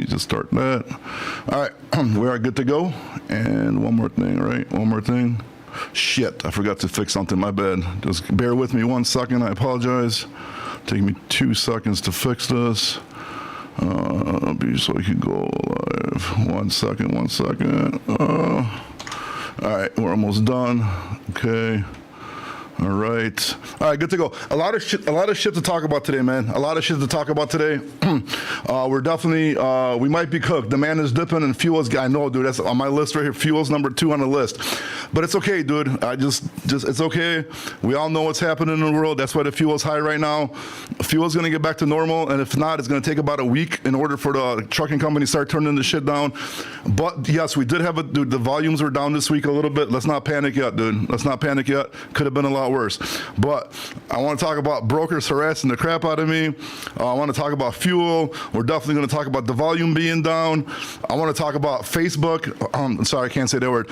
me just start that. All right, we are good to go. And one more thing, right? One more thing. Shit, I forgot to fix something, my bad. Just bear with me 1 second, I apologize. Taking me 2 seconds to fix this. So I can go live. 1 second, 1 second. All right, we're almost done. Okay. All right, good to go. A lot of shit to talk about today, man. A lot of shit to talk about today. We're definitely, we might be cooked. Demand is dipping and fuel's, I know, dude, that's on my list right here. Fuel's number 2 on the list. But it's okay, dude. It's okay. We all know what's happening in the world. That's why the fuel's high right now. Fuel's gonna get back to normal, and if not, it's gonna take about a week in order for the trucking company to start turning the shit down. But yes, we did have dude, the volumes were down this week a little bit. Let's not panic yet, dude. Let's not panic yet. Could have been a lot worse. But I want to talk about brokers harassing the crap out of me. I want to talk about fuel. We're definitely going to talk about the volume being down. I want to talk about Facebook. Sorry, I can't say that word.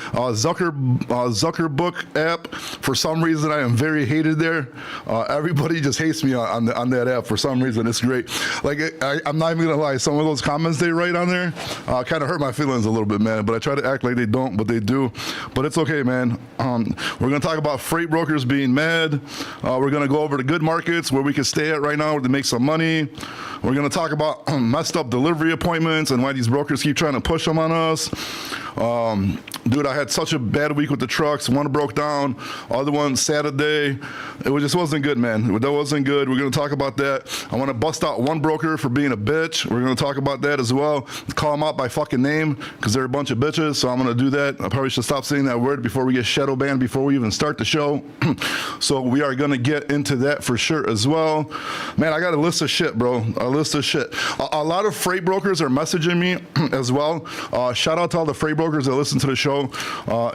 Zuckerbook app. For some reason, I am very hated there. Everybody just hates me on that app for some reason. It's great. Like, I'm not even going to lie. Some of those comments they write on there kind of hurt my feelings a little bit, man. But I try to act like they don't, but they do. But it's okay, man. We're going to talk about freight brokers being mad. We're going to go over the good markets where we can stay at right now to make some money. We're going to talk about messed up delivery appointments and why these brokers keep trying to push them on us. Dude, I had such a bad week with the trucks. One broke down, other one Saturday. Just wasn't good, man. That wasn't good. We're going to talk about that. I want to bust out one broker for being a bitch. We're going to talk about that as well. Call them out by fucking name because they're a bunch of bitches, so I'm going to do that. I probably should stop saying that word before we get shadow banned, before we even start the show. So we are going to get into that for sure as well. Man, I got a list of shit, bro. A list of shit. A lot of freight brokers are messaging me as well. Shout out to all the freight brokers that listen to the show.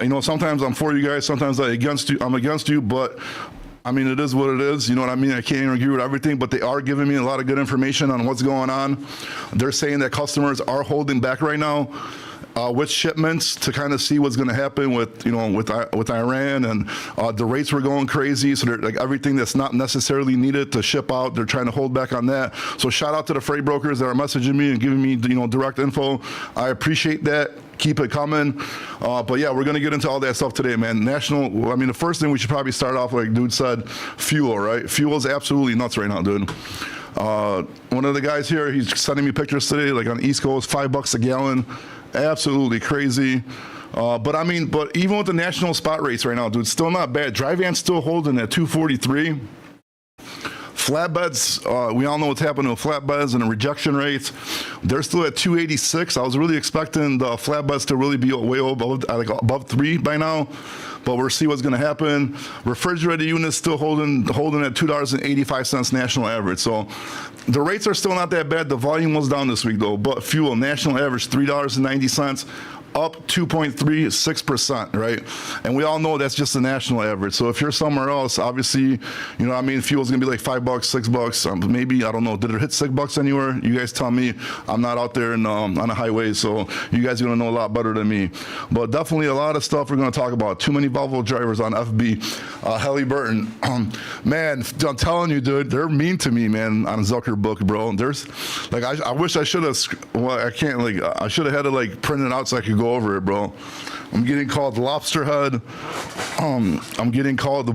You know, sometimes I'm for you guys, sometimes I'm against you, but I mean, it is what it is. You know what I mean? I can't even agree with everything, but they are giving me a lot of good information on what's going on. They're saying that customers are holding back right now with shipments to kind of see what's going to happen with, you know, with Iran, and the rates were going crazy. So they're like, everything that's not necessarily needed to ship out, they're trying to hold back on that. So shout out to the freight brokers that are messaging me and giving me, you know, direct info. I appreciate that. Keep it coming. But yeah, we're going to get into all that stuff today, man. I mean, the first thing we should probably start off, like dude said, fuel, right? Fuel is absolutely nuts right now, dude. One of the guys here, he's sending me pictures today, like on the East Coast, $5 a gallon. Absolutely crazy. But I mean, but even with the national spot rates right now, dude, still not bad. Dry van's still holding at 243. Flatbeds, we all know what's happening with flatbeds and the rejection rates. They're still at 286. I was really expecting the flatbeds to really be way above, like above 3 by now, but we'll see what's going to happen. Refrigerated units still holding at $2.85 national average. So the rates are still not that bad. The volume was down this week though, but fuel national average $3.90. Up 2.36%, right? And we all know that's just the national average. So if you're somewhere else, obviously, you know, I mean, fuel's gonna be like $5, $6. Maybe, I don't know. Did it hit $6 anywhere? You guys tell me. I'm not out there on the highway, so you guys are gonna know a lot better than me. But definitely a lot of stuff we're gonna talk about. Too many Volvo drivers on FB. Halliburton, man, I'm telling you, dude, they're mean to me, man, on Zuckerbook, bro. There's, like, I wish I should have. Well, I can't. Like, I should have had it like printed out so I could go over it, bro. I'm getting called lobster head. I'm getting called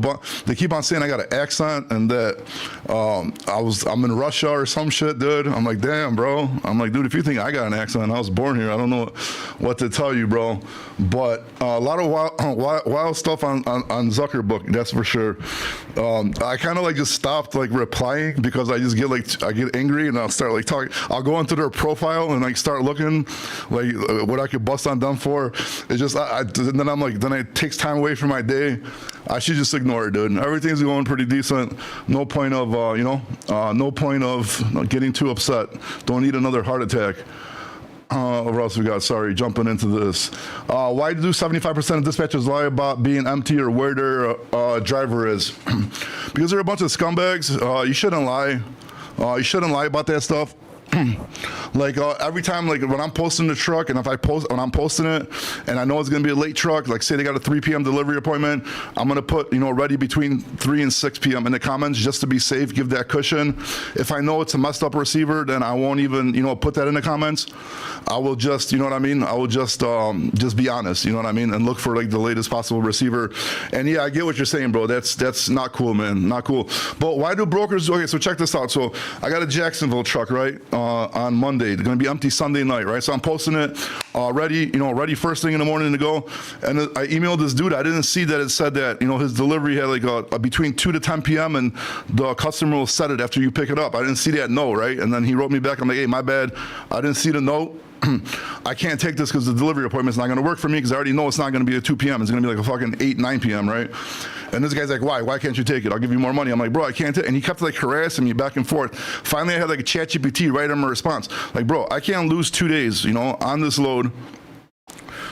they keep on saying I got an accent and that I'm in Russia or some shit, dude. I'm like, damn, bro. I'm like, dude, if you think I got an accent, I was born here. I don't know what to tell you, bro. But a lot of wild stuff on Zuckerbook, that's for sure. I kind of like just stopped like replying because I just I get angry and I'll start like talking. I'll go into their profile and like start looking like what I could bust on them for. It's just then I'm like, then it takes time away from my day. I should just ignore it, dude. Everything's going pretty decent. No point of no point of getting too upset. Don't need another heart attack. What else we got? Sorry, jumping into this. Why do 75% of dispatchers lie about being empty or where their driver is? Because they're a bunch of scumbags. You shouldn't lie. You shouldn't lie about that stuff. Like every time, like when I'm posting the truck, and when I'm posting it, and I know it's gonna be a late truck, like say they got a 3 p.m. delivery appointment, I'm gonna put ready between 3 and 6 p.m. in the comments just to be safe, give that cushion. If I know it's a messed up receiver, then I won't even put that in the comments. I will just I will just be honest, and look for like the latest possible receiver. And yeah, I get what you're saying, bro. That's not cool, man. Not cool. But why do brokers? Okay, so check this out. So I got a Jacksonville truck, right, on Monday. It's going to be empty Sunday night, right? So I'm posting it ready first thing in the morning to go. And I emailed this dude. I didn't see that it said that, his delivery had like a between 2 to 10 p.m. and the customer will set it after you pick it up. I didn't see that note, right? And then he wrote me back. I'm like, hey, my bad. I didn't see the note. I can't take this because the delivery appointment's not going to work for me because I already know it's not going to be at 2 p.m. It's going to be like a fucking 8, 9 p.m., right? And this guy's like, why? Why can't you take it? I'll give you more money. I'm like, bro, I can't take it. And he kept like harassing me back and forth. Finally, I had like a ChatGPT write him a response. Like, bro, I can't lose 2 days, on this load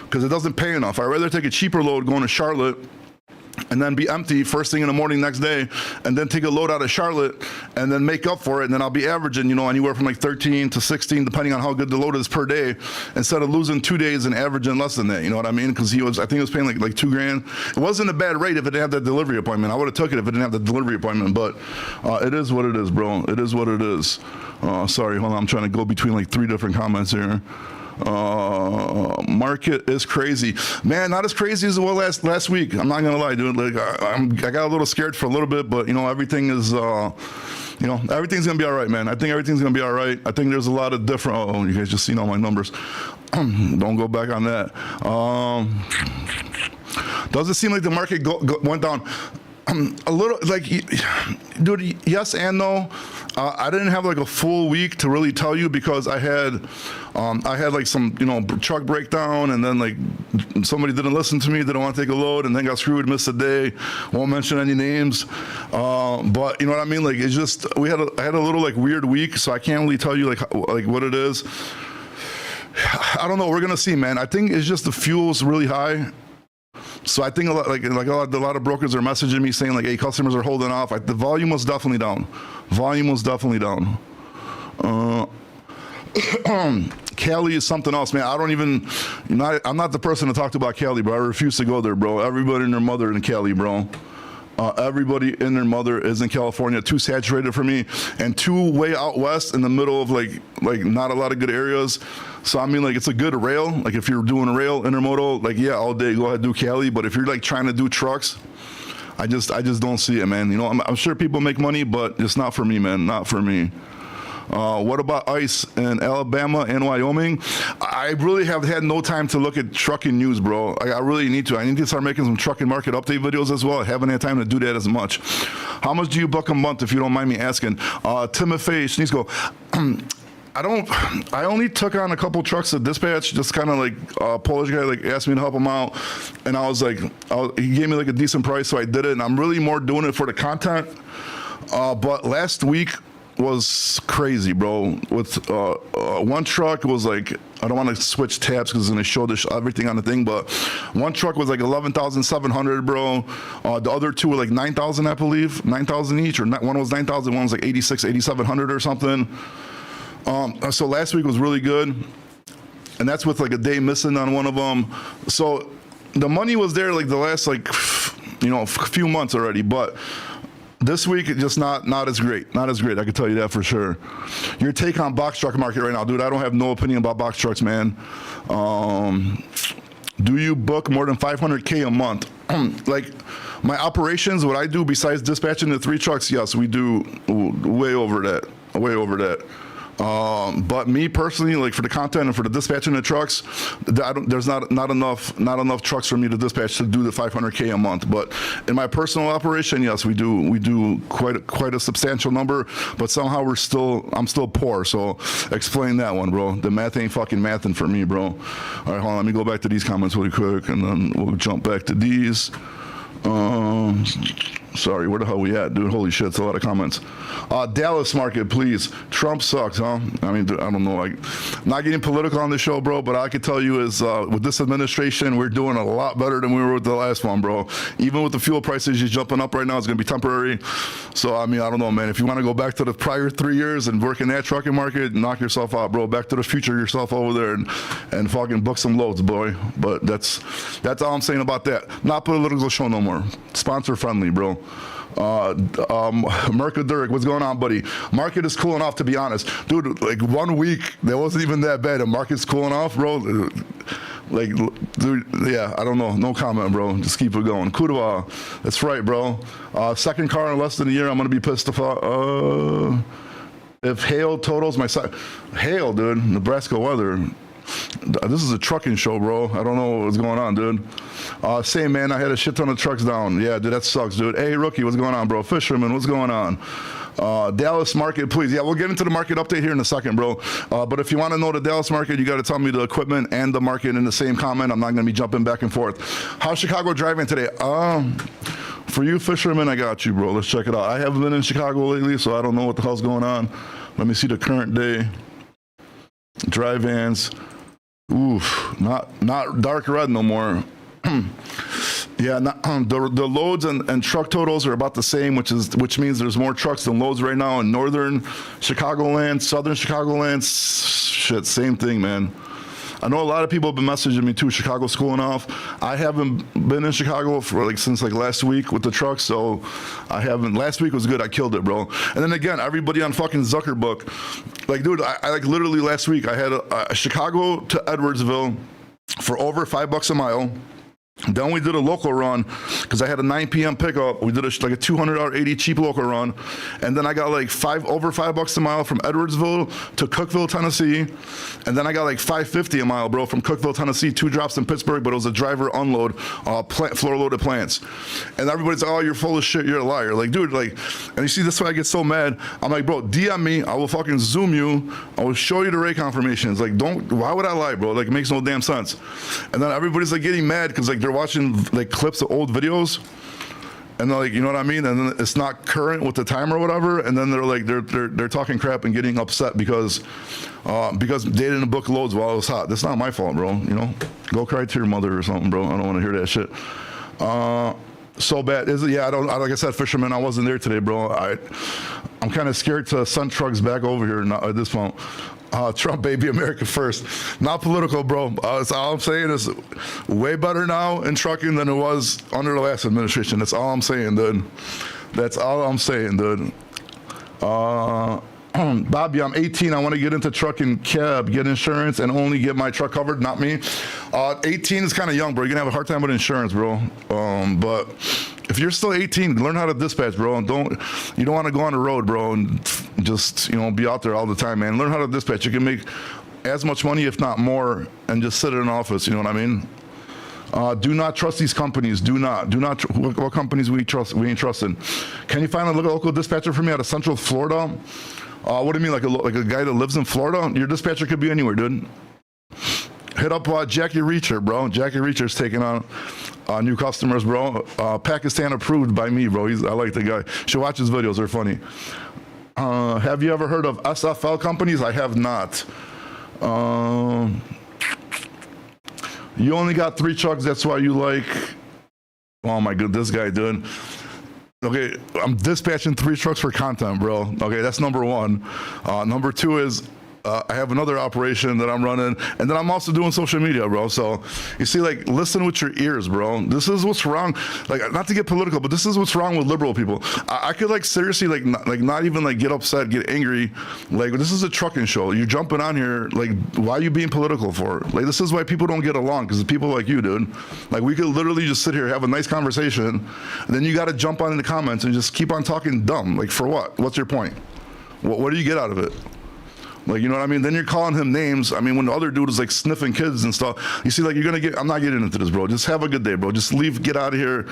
because it doesn't pay enough. I'd rather take a cheaper load going to Charlotte and then be empty first thing in the morning next day, and then take a load out of Charlotte and then make up for it. And then I'll be averaging, anywhere from like 13 to 16, depending on how good the load is per day, instead of losing 2 days and averaging less than that. You know what I mean? Because I think he was paying like $2,000. It wasn't a bad rate if it didn't have that delivery appointment. I would have took it if it didn't have the delivery appointment, but it is what it is, bro. It is what it is. Sorry, hold on. I'm trying to go between like 3 different comments here. Market is crazy, man. Not as crazy as it was last week. I'm not gonna lie, dude. Like I got a little scared for a little bit, but everything is everything's gonna be all right, man. I think everything's gonna be all right. I think there's a lot of different. Oh, you guys just seen all my numbers. Don't go back on that. Does it seem like the market went down? A little, like, dude, yes and no. I didn't have like a full week to really tell you because I had like some, truck breakdown, and then like somebody didn't listen to me, didn't want to take a load, and then got screwed, missed a day. Won't mention any names, but you know what I mean. Like it's just I had a little like weird week, so I can't really tell you like what it is. I don't know. We're gonna see, man. I think it's just the fuel's really high. So I think a lot of brokers are messaging me saying like, "Hey, customers are holding off." The volume was definitely down. Cali is something else, man. I don't even, I'm not the person to talk to about Cali, bro. I refuse to go there, bro. Everybody and their mother in Cali, bro. Everybody and their mother is in California. Too saturated for me, and too way out west in the middle of like not a lot of good areas. So I mean, like it's a good rail. Like if you're doing a rail intermodal, like yeah, all day go ahead do Cali. But if you're like trying to do trucks, I just don't see it, man. I'm sure people make money, but it's not for me, man. Not for me. What about ICE in Alabama and Wyoming? I really have had no time to look at trucking news, bro. I really need to. I need to start making some trucking market update videos as well. I haven't had time to do that as much. How much do you book a month, if you don't mind me asking? Timothy Schneesko. I only took on a couple trucks at dispatch, just kind of like a Polish guy like asked me to help him out, and I was like, he gave me like a decent price, so I did it, and I'm really more doing it for the content. But last week was crazy, bro. With one truck was like, I don't want to switch tabs because it's gonna show everything on the thing, but one truck was like 11,700, bro. The other two were like 9,000, I believe, 9,000 each, or one was 9,000, one was like 8,700 or something. So last week was really good, and that's with like a day missing on one of them. So the money was there like the last few months already, but this week just not as great. I can tell you that for sure. Your take on box truck market right now, dude? I don't have no opinion about box trucks, man. Do you book more than 500K a month? Like my operations, what I do besides dispatching the 3 trucks, yes, we do way over that. But me personally, like for the content and for the dispatching the trucks, there's not enough trucks for me to dispatch to do the 500K a month. But in my personal operation, yes, we do quite a substantial number. But somehow I'm still poor. So explain that one, bro. The math ain't fucking mathing for me, bro. All right, hold on. Let me go back to these comments really quick, and then we'll jump back to these. Sorry, where the hell we at, dude? Holy shit, it's a lot of comments. Dallas market, please. Trump sucks, huh? I mean, I don't know, like, not getting political on the show, bro, but all I can tell you is with this administration, we're doing a lot better than we were with the last one, bro. Even with the fuel prices just jumping up right now, it's going to be temporary. So, I mean, I don't know, man. If you want to go back to the prior 3 years and work in that trucking market, knock yourself out, bro. Back to the future yourself over there and fucking book some loads, boy. But that's all I'm saying about that. Not political show no more. Sponsor friendly, bro. Merca Dirk, what's going on, buddy? Market is cooling off, to be honest, dude. Like 1 week, that wasn't even that bad. The market's cooling off, bro. Like, dude, yeah, I don't know. No comment, bro. Just keep it going. Kudawa, that's right, bro. Second car in less than a year. I'm gonna be pissed if hail totals my side. Hail, dude. Nebraska weather. This is a trucking show, bro. I don't know what's going on, dude. Same, man. I had a shit ton of trucks down. Yeah, dude, that sucks, dude. Hey, Rookie, what's going on, bro? Fisherman, what's going on? Dallas market, please. Yeah, we'll get into the market update here in a second, bro. But if you want to know the Dallas market, you got to tell me the equipment and the market in the same comment. I'm not going to be jumping back and forth. How's Chicago driving today? For you fishermen, I got you, bro. Let's check it out. I haven't been in Chicago lately, so I don't know what the hell's going on. Let me see the current day. Dry vans. Oof, not dark red no more. Yeah, the loads and truck totals are about the same, which means there's more trucks than loads right now in northern Chicagoland, southern Chicagoland. Shit, same thing, man. I know a lot of people have been messaging me too. Chicago's cooling off. I haven't been in Chicago for since last week with the trucks, so I haven't. Last week was good. I killed it, bro. And then again, everybody on fucking Zuckerbook, like, dude, I literally last week I had a Chicago to Edwardsville for over $5 a mile. Then we did a local run because I had a 9 p.m. pickup. We did a $200 80 cheap local run, and then I got like over $5 a mile from Edwardsville to Cookeville, Tennessee, and then I got like $5.50 a mile, bro, from Cookeville, Tennessee. 2 drops in Pittsburgh, but it was a driver unload, floor loaded plants, and everybody's like, oh, you're full of shit, you're a liar, like, dude, like, and you see, this is why I get so mad. I'm like, bro, DM me, I will fucking Zoom you, I will show you the rate confirmations. Like, why would I lie, bro? Like, it makes no damn sense. And then everybody's like getting mad because like they're watching like clips of old videos and they're like, you know what I mean, and then it's not current with the time or whatever, and then they're like they're talking crap and getting upset because they didn't book loads while it was hot. That's not my fault, bro. You know, go cry to your mother or something, bro. I don't want to hear that shit. So bad is it? Yeah, like I said, fisherman, I wasn't there today, bro. I'm kind of scared to send trucks back over here at this point. Trump, baby, America first. Not political, bro. That's all I'm saying is way better now in trucking than it was under the last administration. That's all I'm saying, dude. That's all I'm saying, dude. Bobby, I'm 18. I want to get into trucking, cab, get insurance, and only get my truck covered. Not me. 18 is kind of young, bro. You're going to have a hard time with insurance, bro. But if you're still 18, learn how to dispatch, bro. And you don't want to go on the road, bro, and just, you know, be out there all the time, man. Learn how to dispatch. You can make as much money, if not more, and just sit in an office. You know what I mean? Do not trust these companies. Do not. What companies we trust? We ain't trusting. Can you find a local dispatcher for me out of Central Florida? What do you mean, like a guy that lives in Florida? Your dispatcher could be anywhere, dude. Hit up Jackie Reacher, bro. Jackie Reacher's taking on new customers, bro. Pakistan approved by me, bro. I like the guy. Should watch his videos. They're funny. Have you ever heard of SFL companies? I have not. You only got 3 trucks. That's why you like. Oh my god, this guy, dude. Okay, I'm dispatching 3 trucks for content, bro. Okay, that's number 1. Number 2 is I have another operation that I'm running, and then I'm also doing social media, bro. So you see, like, listen with your ears, bro. This is what's wrong. Like, not to get political, but this is what's wrong with liberal people. I could, like, seriously, not even like get upset, get angry. Like, this is a trucking show. You're jumping on here. Like, why are you being political for? Like, this is why people don't get along, because people like you, dude. Like, we could literally just sit here, have a nice conversation, and then you got to jump on in the comments and just keep on talking dumb. Like, for what? What's your point? What do you get out of it? Like, you know what I mean? Then you're calling him names. I mean, when the other dude is like sniffing kids and stuff, you see, like, I'm not getting into this, bro. Just have a good day, bro. Just leave, get out of here.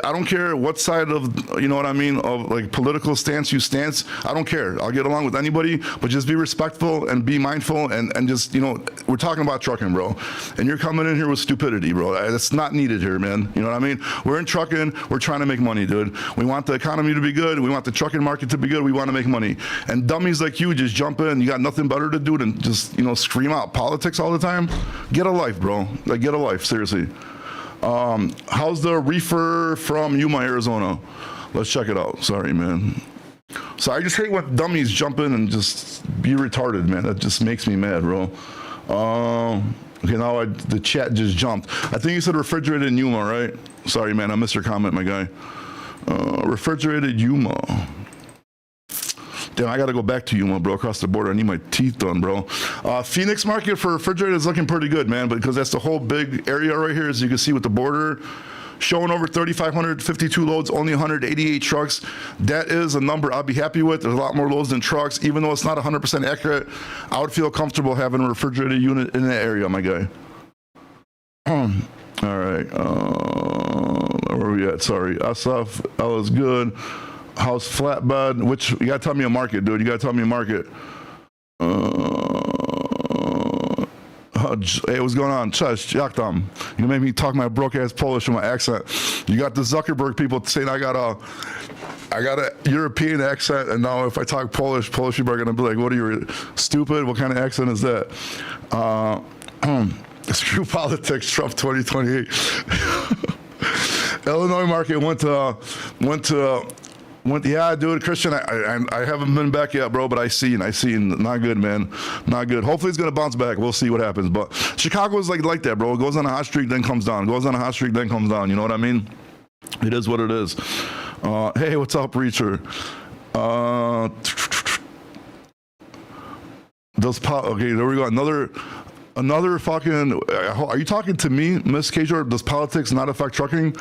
I don't care what side of, you know what I mean, of like political stance you stance. I don't care. I'll get along with anybody, but just be respectful and be mindful and just, you know, we're talking about trucking, bro. And you're coming in here with stupidity, bro. That's not needed here, man. You know what I mean? We're in trucking. We're trying to make money, dude. We want the economy to be good. We want the trucking market to be good. We want to make money. And dummies like you just jump in. You got nothing better to do than just, you know, scream out politics all the time. Get a life, bro. Like, get a life, seriously. How's the reefer from Yuma, Arizona? Let's check it out. Sorry, man. So I just hate when dummies jump in and just be retarded, man. That just makes me mad, bro. Okay, now the chat just jumped. I think you said refrigerated in Yuma, right? Sorry, man. I missed your comment, my guy. Refrigerated Yuma. Damn, I got to go back to Yuma, bro, across the border. I need my teeth done, bro. Phoenix market for refrigerated is looking pretty good, man, because that's the whole big area right here, as you can see with the border. Showing over 3,552 loads, only 188 trucks. That is a number I'll be happy with. There's a lot more loads than trucks. Even though it's not 100% accurate, I would feel comfortable having a refrigerated unit in that area, my guy. All right. Where are we at? Sorry. Asaf, L is good. House flatbed, which you gotta tell me a market, dude. You gotta tell me a market. Hey, what's going on? Cześć, jak tam? You make me talk my broke ass Polish with my accent. You got the Zuckerberg people saying I got a European accent, and now if I talk Polish people are gonna be like, "What are you, stupid? What kind of accent is that?" Screw politics, Trump 2028. Illinois market went to. Yeah, dude, Christian, I haven't been back yet, bro, but I seen, not good, man, not good. Hopefully it's gonna bounce back. We'll see what happens. But Chicago's like that, bro. It goes on a hot streak, then comes down. Goes on a hot streak, then comes down. You know what I mean? It is what it is. Hey, what's up, Reacher? Okay, there we go. Another fucking. Are you talking to me, Miss Kajor? Does politics not affect trucking?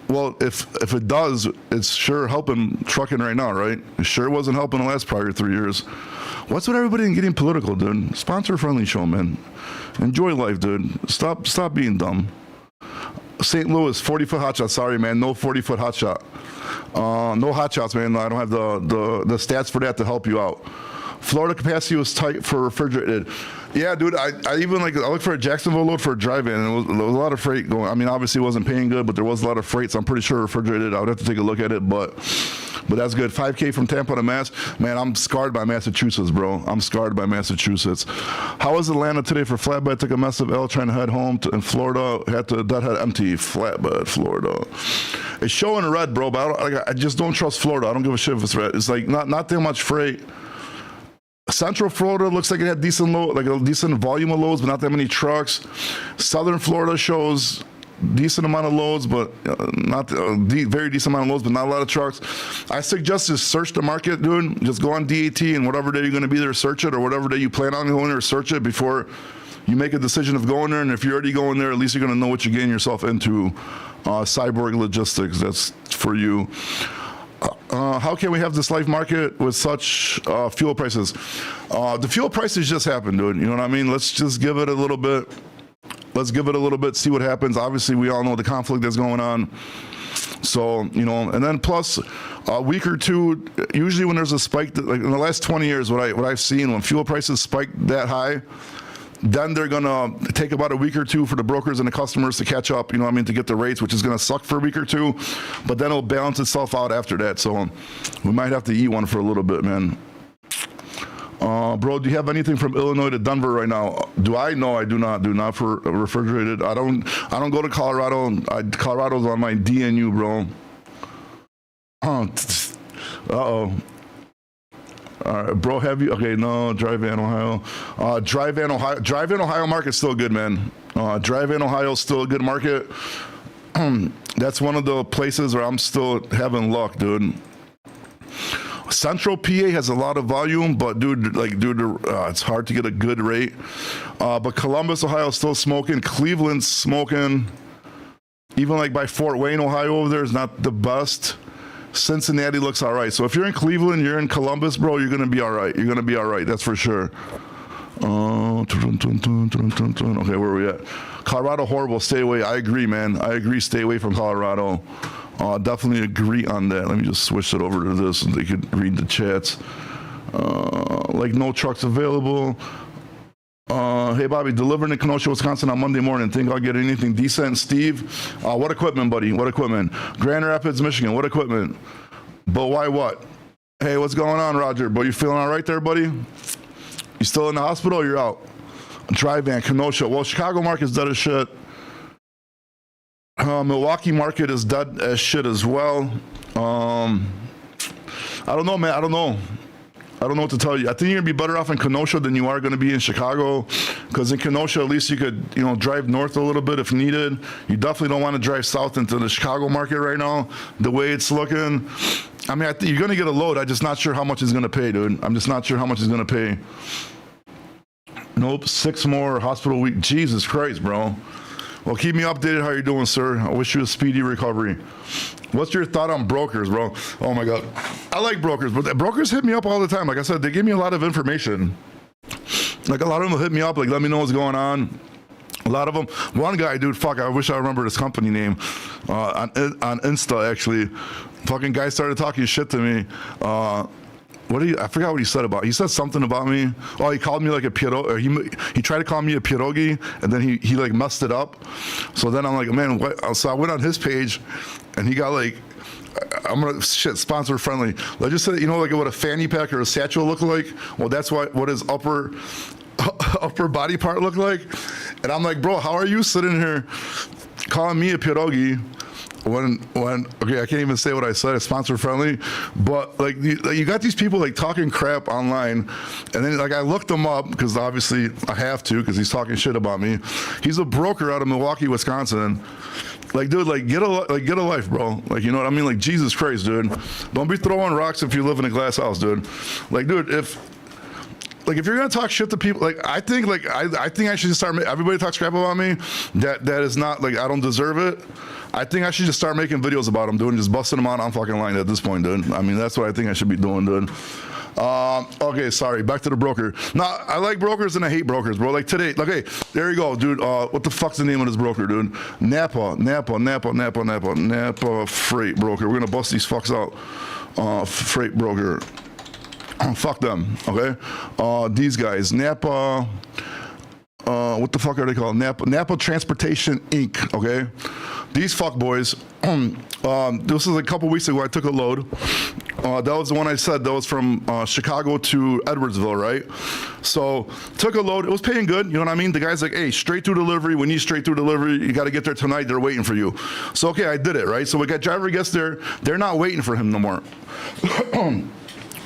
Well, if it does, it's sure helping trucking right now, right? It sure wasn't helping the last prior 3 years. What's with everybody getting political, dude? Sponsor-friendly show, man. Enjoy life, dude. Stop being dumb. St. Louis, 40-foot hot shot. Sorry, man, no 40-foot hot shot. No hot shots, man. I don't have the stats for that to help you out. Florida capacity was tight for refrigerated. Yeah, dude, I looked for a Jacksonville load for a drive-in, and there was a lot of freight going. I mean, obviously it wasn't paying good, but there was a lot of freight, so I'm pretty sure refrigerated. I would have to take a look at it, but that's good. 5K from Tampa to Mass. Man, I'm scarred by Massachusetts, bro. I'm scarred by Massachusetts. How was Atlanta today for flatbed? Took a massive L trying to head home in Florida. Had empty flatbed, Florida. It's showing red, bro, but I just don't trust Florida. I don't give a shit if it's red. It's like not that much freight. Central Florida looks like it had decent load, like a decent volume of loads, but not that many trucks. Southern Florida shows decent amount of loads, but not very decent amount of loads, but not a lot of trucks. I suggest just search the market, dude. Just go on DAT and whatever day you're going to be there, search it, or whatever day you plan on going there, search it before you make a decision of going there. And if you're already going there, at least you're going to know what you're getting yourself into. Cyborg Logistics, that's for you. How can we have this life market with such fuel prices? The fuel prices just happened, dude. You know what I mean? Let's just give it a little bit. Let's give it a little bit, see what happens. Obviously, we all know the conflict that's going on. So, you know, and then plus a week or two, usually when there's a spike, like in the last 20 years, what I've seen, when fuel prices spike that high, then they're gonna take about a week or two for the brokers and the customers to catch up, you know what I mean, to get the rates, which is gonna suck for a week or two, but then it'll balance itself out after that. So we might have to eat one for a little bit, man. Bro, do you have anything from Illinois to Denver right now? Do I? No, I do not. Do not for refrigerated. I don't go to Colorado. Colorado's on my DNU, bro. Uh-oh. All right, bro, have you? Okay, no, Drive-In, Ohio. Drive-In, Ohio market's still good, man. Drive-In, Ohio's still a good market. That's one of the places where I'm still having luck, dude. Central PA has a lot of volume, but it's hard to get a good rate. But Columbus, Ohio is still smoking. Cleveland's smoking. Even like by Fort Wayne, Ohio over there is not the best. Cincinnati looks all right. So if you're in Cleveland, you're in Columbus, bro, you're going to be all right. You're going to be all right. That's for sure. Okay, where are we at? Colorado, horrible. Stay away. I agree, man. I agree. Stay away from Colorado. Definitely agree on that. Let me just switch it over to this so they could read the chats. Like no trucks available. Hey, Bobby, delivering to Kenosha, Wisconsin on Monday morning. Think I'll get anything decent? Steve, what equipment, buddy? What equipment? Grand Rapids, Michigan. What equipment? But why what? Hey, what's going on, Roger? But you feeling all right there, buddy? You still in the hospital or you're out? Dry van, Kenosha. Well, Chicago market's dead as shit. Milwaukee market is dead as shit as well. I don't know, man. I don't know what to tell you. I think you're gonna be better off in Kenosha than you are gonna be in Chicago, because in Kenosha at least you could, drive north a little bit if needed. You definitely don't want to drive south into the Chicago market right now, the way it's looking. I mean, you're gonna get a load. I'm just not sure how much it's gonna pay, dude. I'm just not sure how much it's gonna pay. Nope, 6 more hospital week. Jesus Christ, bro. Well, keep me updated how you're doing, sir. I wish you a speedy recovery. What's your thought on brokers, bro? Oh my God. I like brokers, but brokers hit me up all the time. Like I said, they give me a lot of information. Like a lot of them will hit me up, like let me know what's going on. A lot of them. One guy, dude, fuck, I wish I remembered his company name. On Insta, actually. Fucking guy started talking shit to me. I forgot what he said about. He said something about me. Oh, he called me like a pierogi. He tried to call me a pierogi, and then he like messed it up. So then I'm like, man, what? So I went on his page, and he got like, sponsor friendly. Let's just say, like what a fanny pack or a satchel look like. Well, that's what his upper body part looked like. And I'm like, bro, how are you sitting here calling me a pierogi? When okay, I can't even say what I said. It's sponsor friendly, but like you got these people like talking crap online, and then like I looked him up because obviously I have to because he's talking shit about me. He's a broker out of Milwaukee, Wisconsin. Like, dude, like get a life, bro. Like, you know what I mean? Like, Jesus Christ, dude. Don't be throwing rocks if you live in a glass house, dude. Like, dude, if you're gonna talk shit to people, like I think I should just start. Everybody talks crap about me. That is not like I don't deserve it. I think I should just start making videos about them, dude, and just busting them out on fucking line at this point, dude. I mean, that's what I think I should be doing, dude. Okay, sorry. Back to the broker. Now, I like brokers and I hate brokers, bro. Like today, okay, there you go, dude. What the fuck's the name of this broker, dude? Napa Freight Broker. We're gonna bust these fucks out. Freight broker. Fuck them, okay? These guys, Napa, what the fuck are they called? Napa Transportation Inc., okay? These fuck boys, this was a couple weeks ago, I took a load. That was the one I said, that was from Chicago to Edwardsville, right? So, took a load, it was paying good, you know what I mean? The guy's like, hey, straight through delivery, we need straight through delivery, you gotta get there tonight, they're waiting for you. So, okay, I did it, right? So, driver gets there, they're not waiting for him no more.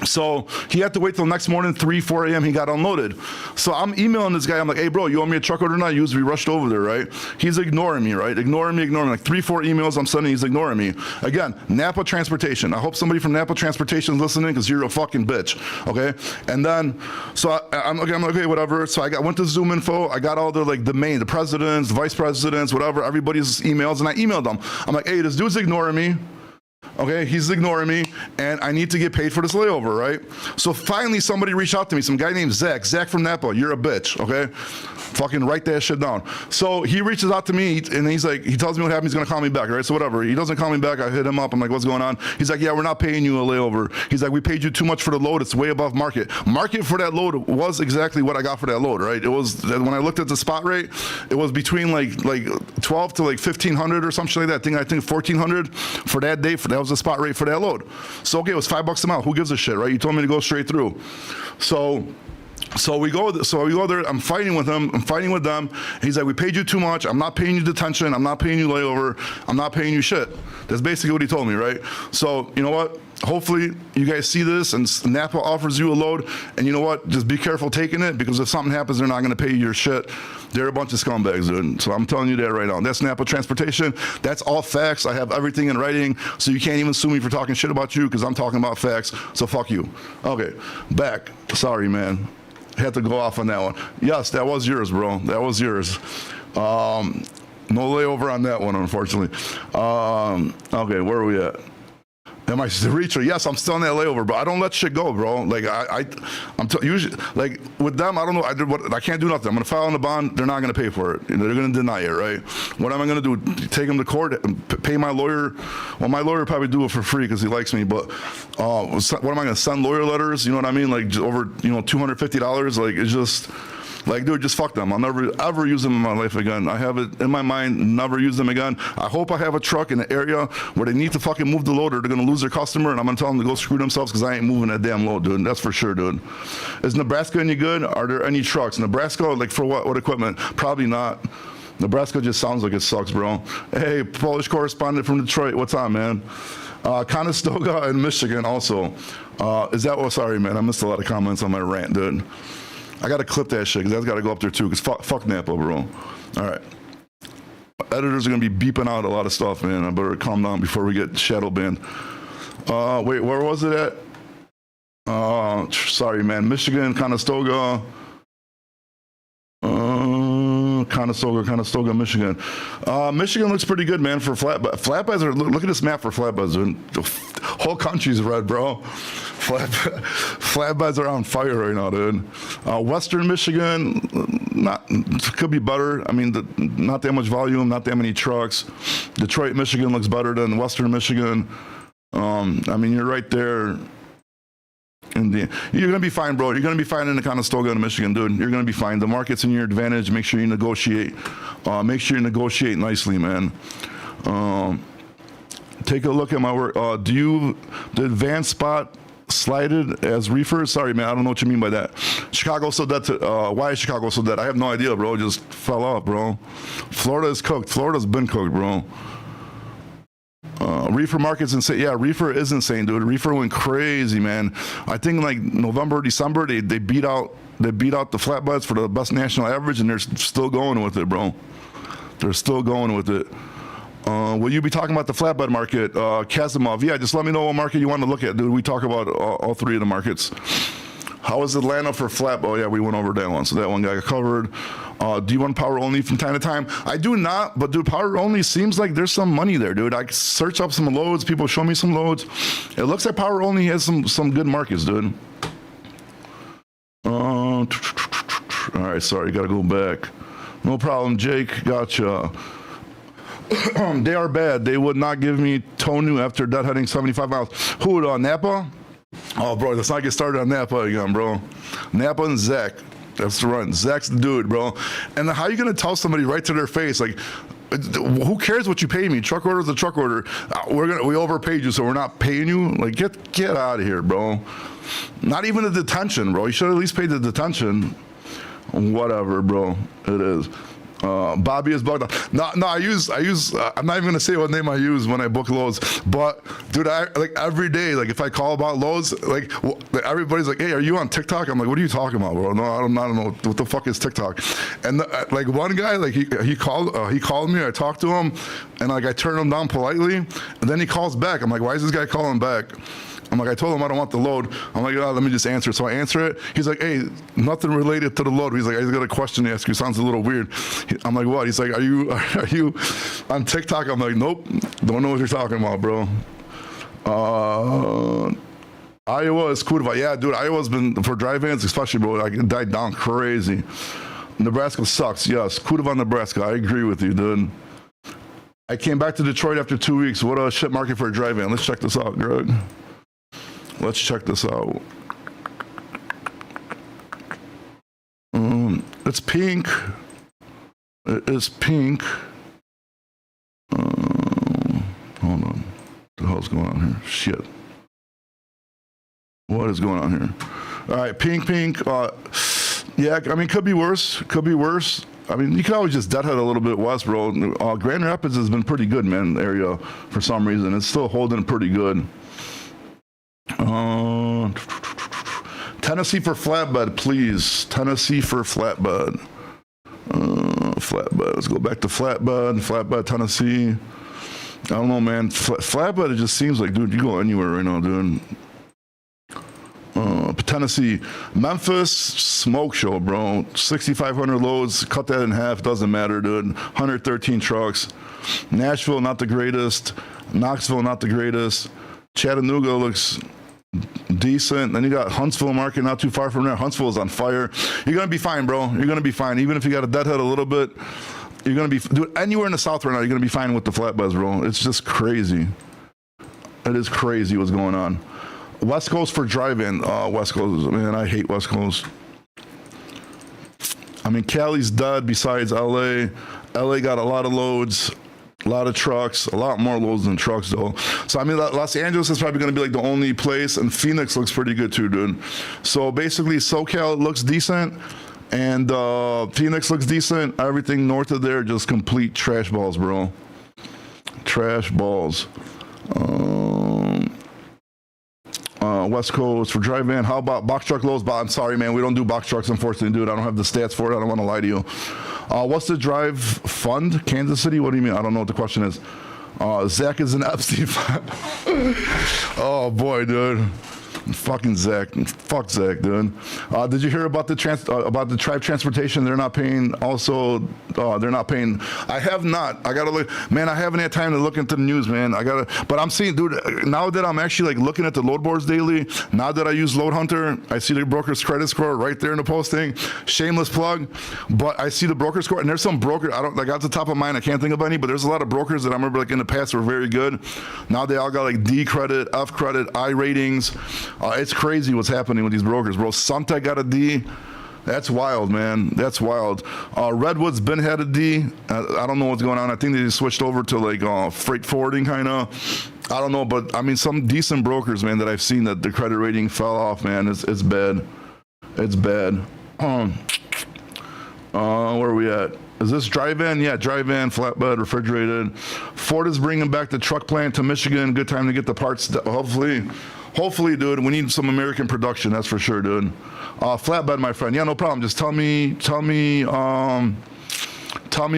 So he had to wait till next morning, 3, 4 a.m. He got unloaded. So I'm emailing this guy. I'm like, hey, bro, you owe me a truck order now? You usually rushed over there, right? He's ignoring me, right? Ignoring me. Like 3, 4 emails I'm sending, he's ignoring me. Again, Napa Transportation. I hope somebody from Napa Transportation is listening because you're a fucking bitch, okay? And then, so I'm like, okay, whatever. So I went to Zoom Info. I got all the presidents, the vice presidents, whatever, everybody's emails, and I emailed them. I'm like, hey, this dude's ignoring me. Okay, he's ignoring me, and I need to get paid for this layover, right? So finally, somebody reached out to me, some guy named Zach from Napa, you're a bitch, okay? Fucking write that shit down. So he reaches out to me, and he tells me what happened, he's gonna call me back, right? So whatever, he doesn't call me back, I hit him up, I'm like, what's going on? He's like, yeah, we're not paying you a layover. He's like, we paid you too much for the load, it's way above market. Market for that load was exactly what I got for that load, right? It was, when I looked at the spot rate, it was between like 12 to like 1,500 or something like that. I think 1,400 for that day, that was the spot rate for that load. So okay, it was $5 a mile, who gives a shit, right? You told me to go straight through. So we go there, I'm fighting with him, I'm fighting with them. He's like, we paid you too much, I'm not paying you detention, I'm not paying you layover, I'm not paying you shit. That's basically what he told me, right? So, you know what? Hopefully you guys see this and Napa offers you a load, and you know what? Just be careful taking it, because if something happens, they're not gonna pay you your shit. They're a bunch of scumbags, dude. So I'm telling you that right now. That's Napa Transportation. That's all facts. I have everything in writing, so you can't even sue me for talking shit about you, because I'm talking about facts, so fuck you. Okay, back. Sorry, man. Had to go off on that one. Yes, that was yours, bro. That was yours. No layover on that one, unfortunately. Okay, where are we at? Am I the reacher? Yes, I'm still in that layover, bro. I don't let shit go, bro. Like usually like with them, I don't know. I can't do nothing. I'm gonna file on the bond. They're not gonna pay for it. They're gonna deny it, right? What am I gonna do? Take them to court? Pay my lawyer? Well, my lawyer probably do it for free because he likes me. But what am I gonna send lawyer letters? You know what I mean? Like over $250. Like it's just. Like, dude, just fuck them. I'll never, ever use them in my life again. I have it in my mind, never use them again. I hope I have a truck in an area where they need to fucking move the load or they're going to lose their customer, and I'm going to tell them to go screw themselves because I ain't moving that damn load, dude. That's for sure, dude. Is Nebraska any good? Are there any trucks? Nebraska, like for what equipment? Probably not. Nebraska just sounds like it sucks, bro. Hey, Polish correspondent from Detroit, what's on, man? Conestoga in Michigan also. Is that, sorry, man, I missed a lot of comments on my rant, dude. I got to clip that shit because that's got to go up there too because fuck Napa, bro. All right. Editors are going to be beeping out a lot of stuff, man. I better calm down before we get shadow banned. Wait, where was it at? Sorry, man. Michigan, Conestoga. Conestoga, Michigan. Michigan looks pretty good, man, for flatbed. Flatbeds are, look at this map for flatbeds. The whole country's red, bro. Flatbeds are on fire right now, dude. Western Michigan, could be better. I mean, not that much volume, not that many trucks. Detroit, Michigan looks better than Western Michigan. I mean, you're right there. You're going to be fine, bro. You're going to be fine in the Conestoga in Michigan, dude. You're going to be fine. The market's in your advantage. Make sure you negotiate. Make sure you negotiate nicely, man. Take a look at my work. Did Van Spot slided as reefer? Sorry, man. I don't know what you mean by that. Chicago so dead. Why is Chicago so dead? I have no idea, bro. It just fell off, bro. Florida is cooked. Florida's been cooked, bro. Reefer market's insane. Yeah, reefer is insane, dude. Reefer went crazy, man. I think like November, December, they beat out the flatbeds for the best national average, and they're still going with it, bro. They're still going with it. Will you be talking about the flatbed market, Kasimov? Yeah, just let me know what market you want to look at, dude. We talk about all three of the markets. How is Atlanta for flat? Oh yeah, we went over that one, so that one got covered. Do you want power only from time to time? I do not, but dude, power only seems like there's some money there, dude. I search up some loads, people show me some loads. It looks like power only has some good markets, dude. All right, sorry, gotta go back. No problem, Jake, gotcha. They are bad. They would not give me Tonu after deadheading 75 miles. Who, Napa? Oh, bro, let's not get started on Napa again, bro. Napa and Zach. That's the run. Zach's the dude, bro. And how are you going to tell somebody right to their face, like, who cares what you pay me? Truck order is a truck order. We overpaid you, so we're not paying you. Like, get out of here, bro. Not even the detention, bro. You should at least pay the detention. Whatever, bro. It is. Bobby is bugged out. No, I use, I'm not even gonna say what name I use when I book loads, but dude, I like every day, like if I call about loads, like everybody's like, hey, are you on TikTok? I'm like, what are you talking about, bro? No, I don't know what the fuck is TikTok. And like one guy, like he called me, I talked to him, and like I turned him down politely, and then he calls back. I'm like, why is this guy calling back? I'm like, I told him I don't want the load. I'm like, oh, let me just answer it. So I answer it. He's like, hey, nothing related to the load. He's like, I just got a question to ask you. Sounds a little weird. I'm like, what? He's like, are you on TikTok? I'm like, nope. Don't know what you're talking about, bro. Iowa is Kudva. Yeah, dude, Iowa's been, for dry vans especially, bro, like it died down crazy. Nebraska sucks. Yes, Kudva, Nebraska. I agree with you, dude. I came back to Detroit after 2 weeks. What a shit market for a dry van. Let's check this out, Greg. Let's check this out. It's pink. It is pink. Hold on. What the hell's going on here? Shit. What is going on here? All right, pink. Yeah, I mean, could be worse. Could be worse. I mean, you can always just deadhead a little bit west, bro. Grand Rapids has been pretty good, man, the area, for some reason. It's still holding pretty good. Tennessee for flatbed, please. Tennessee for flatbed. Flatbed. Let's go back to flatbed, Tennessee. I don't know, man. Flatbed, it just seems like, dude, you go anywhere right now, dude. Tennessee. Memphis, smoke show, bro. 6,500 loads. Cut that in half. Doesn't matter, dude. 113 trucks. Nashville, not the greatest. Knoxville, not the greatest. Chattanooga looks decent. Then you got Huntsville market not too far from there. Huntsville is on fire. You're gonna be fine, bro. You're gonna be fine. Even if you got a deadhead a little bit, you're gonna be dude, anywhere in the South right now. You're gonna be fine with the flatbeds, bro. It's just crazy. It is crazy what's going on. West Coast for drive-in. West Coast, man, I hate West Coast. I mean, Cali's dead besides LA. LA got a lot of loads, a lot of trucks, a lot more loads than trucks, though. So, I mean, Los Angeles is probably going to be like the only place, and Phoenix looks pretty good, too, dude. So, basically, SoCal looks decent, and Phoenix looks decent. Everything north of there, just complete trash balls, bro. Trash balls. West Coast for drive van. How about box truck loads? I'm sorry, man. We don't do box trucks, unfortunately, dude. I don't have the stats for it. I don't want to lie to you. What's the drive fund? Kansas City? What do you mean? I don't know what the question is. Zach is an Epstein. Oh, boy, dude. Fucking Zach. Fuck Zach, dude. Did you hear about the tribe transportation? They're not paying. Also, they're not paying. I have not. I gotta look. Man, I haven't had time to look into the news, man. But I'm seeing, dude, now that I'm actually like looking at the load boards daily, now that I use Load Hunter, I see the broker's credit score right there in the posting. Shameless plug. But I see the broker score, and there's some broker, I don't, like off the top of mind, I can't think of any, but there's a lot of brokers that I remember like in the past were very good. Now they all got like D credit, F credit, I ratings. It's crazy what's happening with these brokers, bro. Suntech got a D. That's wild, man. That's wild. Redwood's been had a D. I don't know what's going on. I think they just switched over to like freight forwarding kind of. I don't know, but I mean, some decent brokers, man, that I've seen that the credit rating fell off, man. It's bad. It's bad. Where are we at? Is this drive-in? Yeah, drive-in, flatbed, refrigerated. Ford is bringing back the truck plant to Michigan. Good time to get the parts. Hopefully, dude, we need some American production, that's for sure, dude. Flatbed, my friend. Yeah, no problem. Just tell me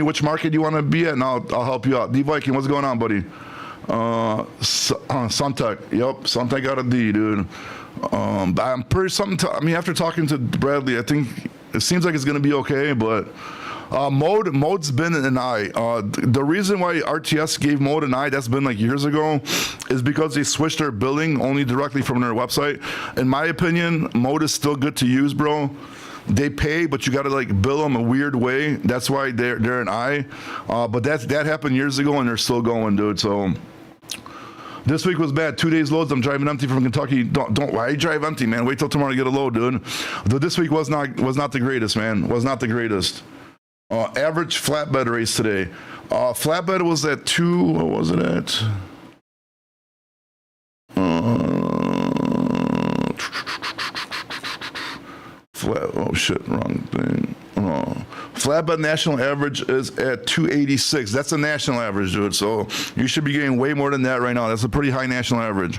which market you want to be at, and I'll help you out. D Viking, what's going on, buddy? Suntech. Yep, Suntech got a D, dude. I'm pretty I mean, after talking to Bradley, I think it seems like it's gonna be okay, but. Mode's been an I. The reason why RTS gave Mode an I, that's been like years ago, is because they switched their billing only directly from their website. In my opinion, Mode is still good to use, bro. They pay, but you gotta like bill them a weird way. That's why they're an I. But that happened years ago, and they're still going, dude. So. This week was bad. 2 days loads. I'm driving empty from Kentucky. Don't. Why you drive empty, man? Wait till tomorrow to get a load, dude. This week was not the greatest, man. Was not the greatest. Average flatbed race today. Flatbed was at 2. What was it at? Oh shit, wrong thing. Flatbed national average is at 286. That's a national average, dude. So you should be getting way more than that right now. That's a pretty high national average.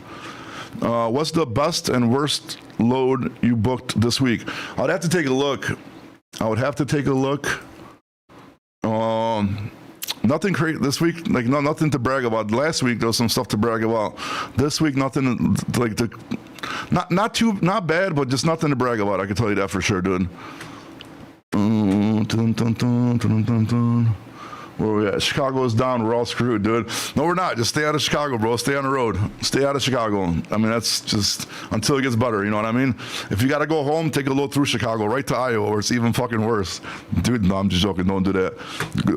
What's the best and worst load you booked this week? I'd have to take a look. Nothing crazy this week. Like nothing to brag about. Last week there was some stuff to brag about. This week nothing like not bad, but just nothing to brag about. I can tell you that for sure, dude. Where we at? Chicago is down. We're all screwed, dude. No, we're not. Just stay out of Chicago, bro. Stay on the road. Stay out of Chicago. I mean, that's just until it gets better. You know what I mean? If you got to go home, take a load through Chicago, right to Iowa, where it's even fucking worse. Dude, no, I'm just joking. Don't do that.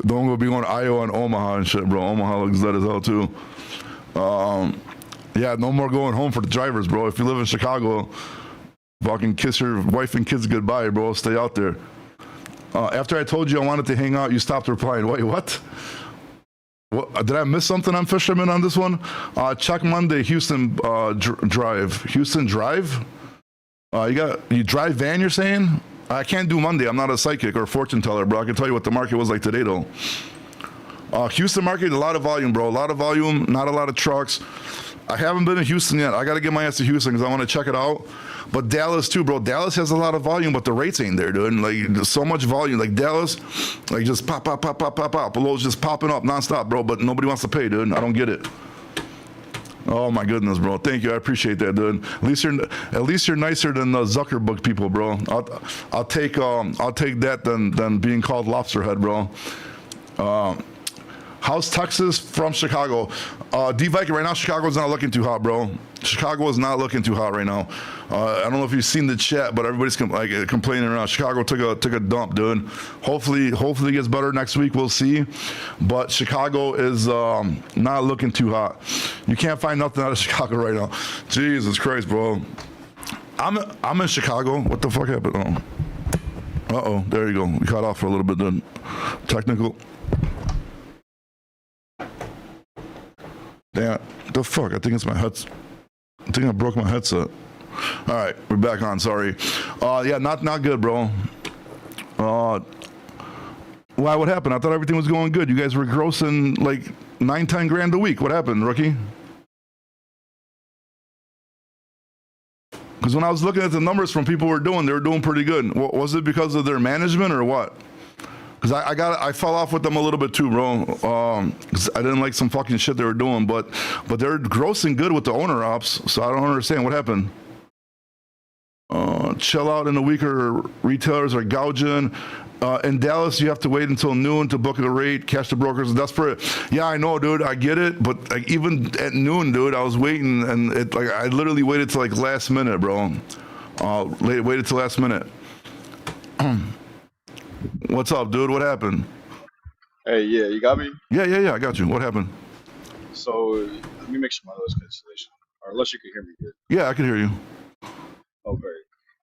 Don't go be going to Iowa and Omaha and shit, bro. Omaha looks dead as hell, too. Yeah, no more going home for the drivers, bro. If you live in Chicago, fucking kiss your wife and kids goodbye, bro. Stay out there. After I told you I wanted to hang out, you stopped replying. Wait, what? Did I miss something on Fisherman on this one? Check Monday, Houston Drive. Houston Drive? You drive van, you're saying? I can't do Monday. I'm not a psychic or fortune teller, bro. I can tell you what the market was like today, though. Houston market, a lot of volume, bro. A lot of volume, not a lot of trucks. I haven't been to Houston yet. I got to get my ass to Houston because I want to check it out. But Dallas too, bro. Dallas has a lot of volume, but the rates ain't there, dude. Like, there's so much volume. Like Dallas, like just pop. Below just popping up nonstop, bro. But nobody wants to pay, dude. I don't get it. Oh my goodness, bro. Thank you. I appreciate that, dude. At least you're nicer than the Zuckerberg people, bro. I'll take that than being called lobster head, bro. How's Texas from Chicago? D-Viking, right now, Chicago's not looking too hot, bro. Chicago is not looking too hot right now. I don't know if you've seen the chat, but everybody's complaining around. Chicago took a dump, dude. Hopefully it gets better next week. We'll see. But Chicago is not looking too hot. You can't find nothing out of Chicago right now. Jesus Christ, bro. I'm in Chicago. What the fuck happened? Uh-oh, there you go. We cut off for a little bit then. Technical. Damn, the fuck? I think it's my headset. I think I broke my headset. All right, we're back on. Sorry. Yeah, not good, bro. Why? What happened? I thought everything was going good. You guys were grossing like 9-10 grand a week. What happened, rookie? Because when I was looking at the numbers from people who they were doing pretty good. Was it because of their management or what? Because I fell off with them a little bit too, bro. 'Cause I didn't like some fucking shit they were doing, but they're grossing good with the owner ops. So I don't understand what happened. Chill out in the weaker retailers are gouging. In Dallas, you have to wait until noon to book a rate. Catch the brokers desperate. Yeah, I know, dude. I get it, but like even at noon, dude, I was waiting, and I literally waited till like last minute, bro. Waited till last minute. What's up, dude? What happened? Hey, yeah, you got me? Yeah, I got you. What happened? So, let me make sure my noise cancellation. Or unless you can hear me good. Yeah, I can hear you. Okay.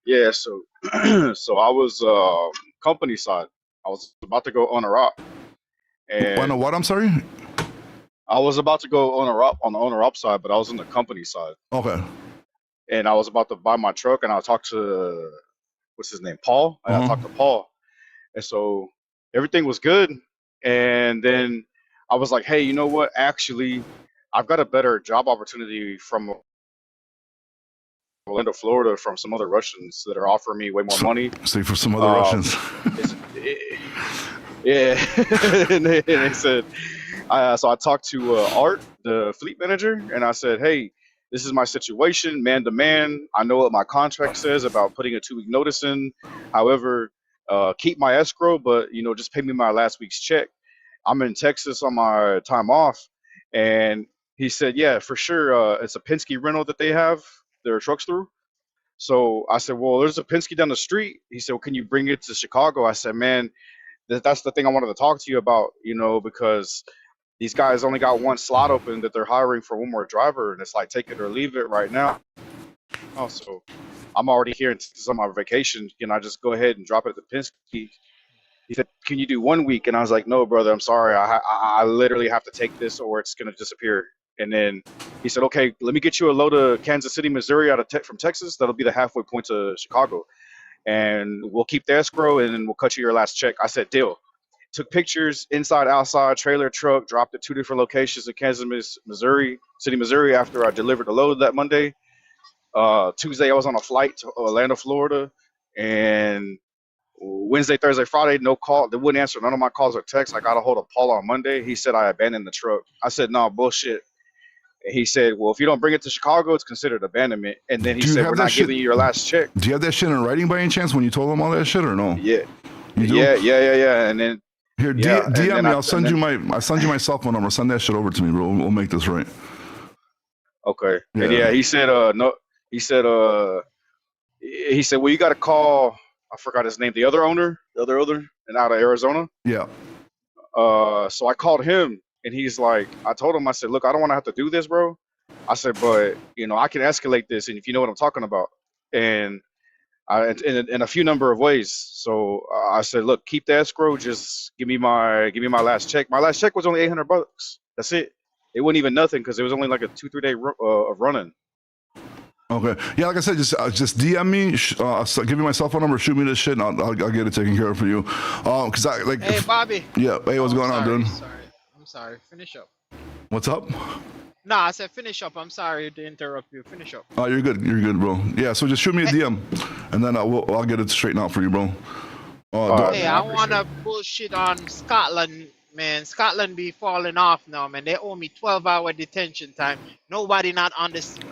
Yeah, so so I was company side. I was about to go owner op. On And what? I'm sorry? I was about to go owner op on the owner op side, but I was on the company side. Okay. And I was about to buy my truck and I talked to what's his name? Paul. And I talked to Paul. And so everything was good. And then I was like, hey, you know what? Actually, I've got a better job opportunity from Orlando, Florida, from some other Russians that are offering me way more money. Say for some other Russians. Yeah. And they said, so I talked to Art, the fleet manager, and I said, hey, this is my situation, man to man. I know what my contract says about putting a 2-week notice in. However, keep my escrow, but just pay me my last week's check. I'm in Texas on my time off. And he said, yeah, for sure. It's a Penske rental that they have their trucks through. So I said, well, there's a Penske down the street. He said, well, can you bring it to Chicago? I said, man, that's the thing I wanted to talk to you about, because these guys only got one slot open that they're hiring for one more driver. And it's like, take it or leave it right now. Also, I'm already here in Texas on my vacation. Can I just go ahead and drop it at the Penske? He said, can you do 1 week? And I was like, no, brother, I'm sorry. I literally have to take this or it's going to disappear. And then he said, okay, let me get you a load of Kansas City, Missouri from Texas. That'll be the halfway point to Chicago. And we'll keep the escrow and then we'll cut you your last check. I said, deal. Took pictures inside, outside, trailer, truck, dropped at 2 different locations in Kansas, Missouri, City, Missouri after I delivered the load that Monday. Tuesday, I was on a flight to Orlando, Florida. And Wednesday, Thursday, Friday, no call. They wouldn't answer none of my calls or texts. I got a hold of Paul on Monday. He said I abandoned the truck. I said, no, bullshit. He said, well, if you don't bring it to Chicago, it's considered abandonment. And then he said, we're not giving you your last check. Do you have that shit in writing by any chance when you told him all that shit or no? Yeah. You do? Yeah. And then here, DM me. I'll send you my cell phone number. Send that shit over to me, bro. We'll make this right. Okay. Yeah. And yeah, he said, no. He said, well, you got to call. I forgot his name. The other owner, and out of Arizona. Yeah. So I called him. And he's like, I told him, I said, look, I don't want to have to do this, bro. I said, but, I can escalate this. And if you know what I'm talking about. And in a few number of ways. So I said, look, keep the escrow. Just give me my last check. My last check was only $800. That's it. It wasn't even nothing because it was only like a 2-3 day of running. Okay. Yeah, like I said, just DM me. Give me my cell phone number. Shoot me this shit, and I'll get it taken care of for you. Cause Hey, Bobby. Yeah. Hey, what's going on, dude? Sorry, finish up. What's up? No, I said finish up. I'm sorry to interrupt you. Finish up. Oh, you're good, bro. Yeah, so just shoot me a DM, and then I'll get it straightened out for you, bro. Hey, I want to bullshit on Scotland, man. Scotland be falling off now, man. They owe me 12-hour detention time. Nobody not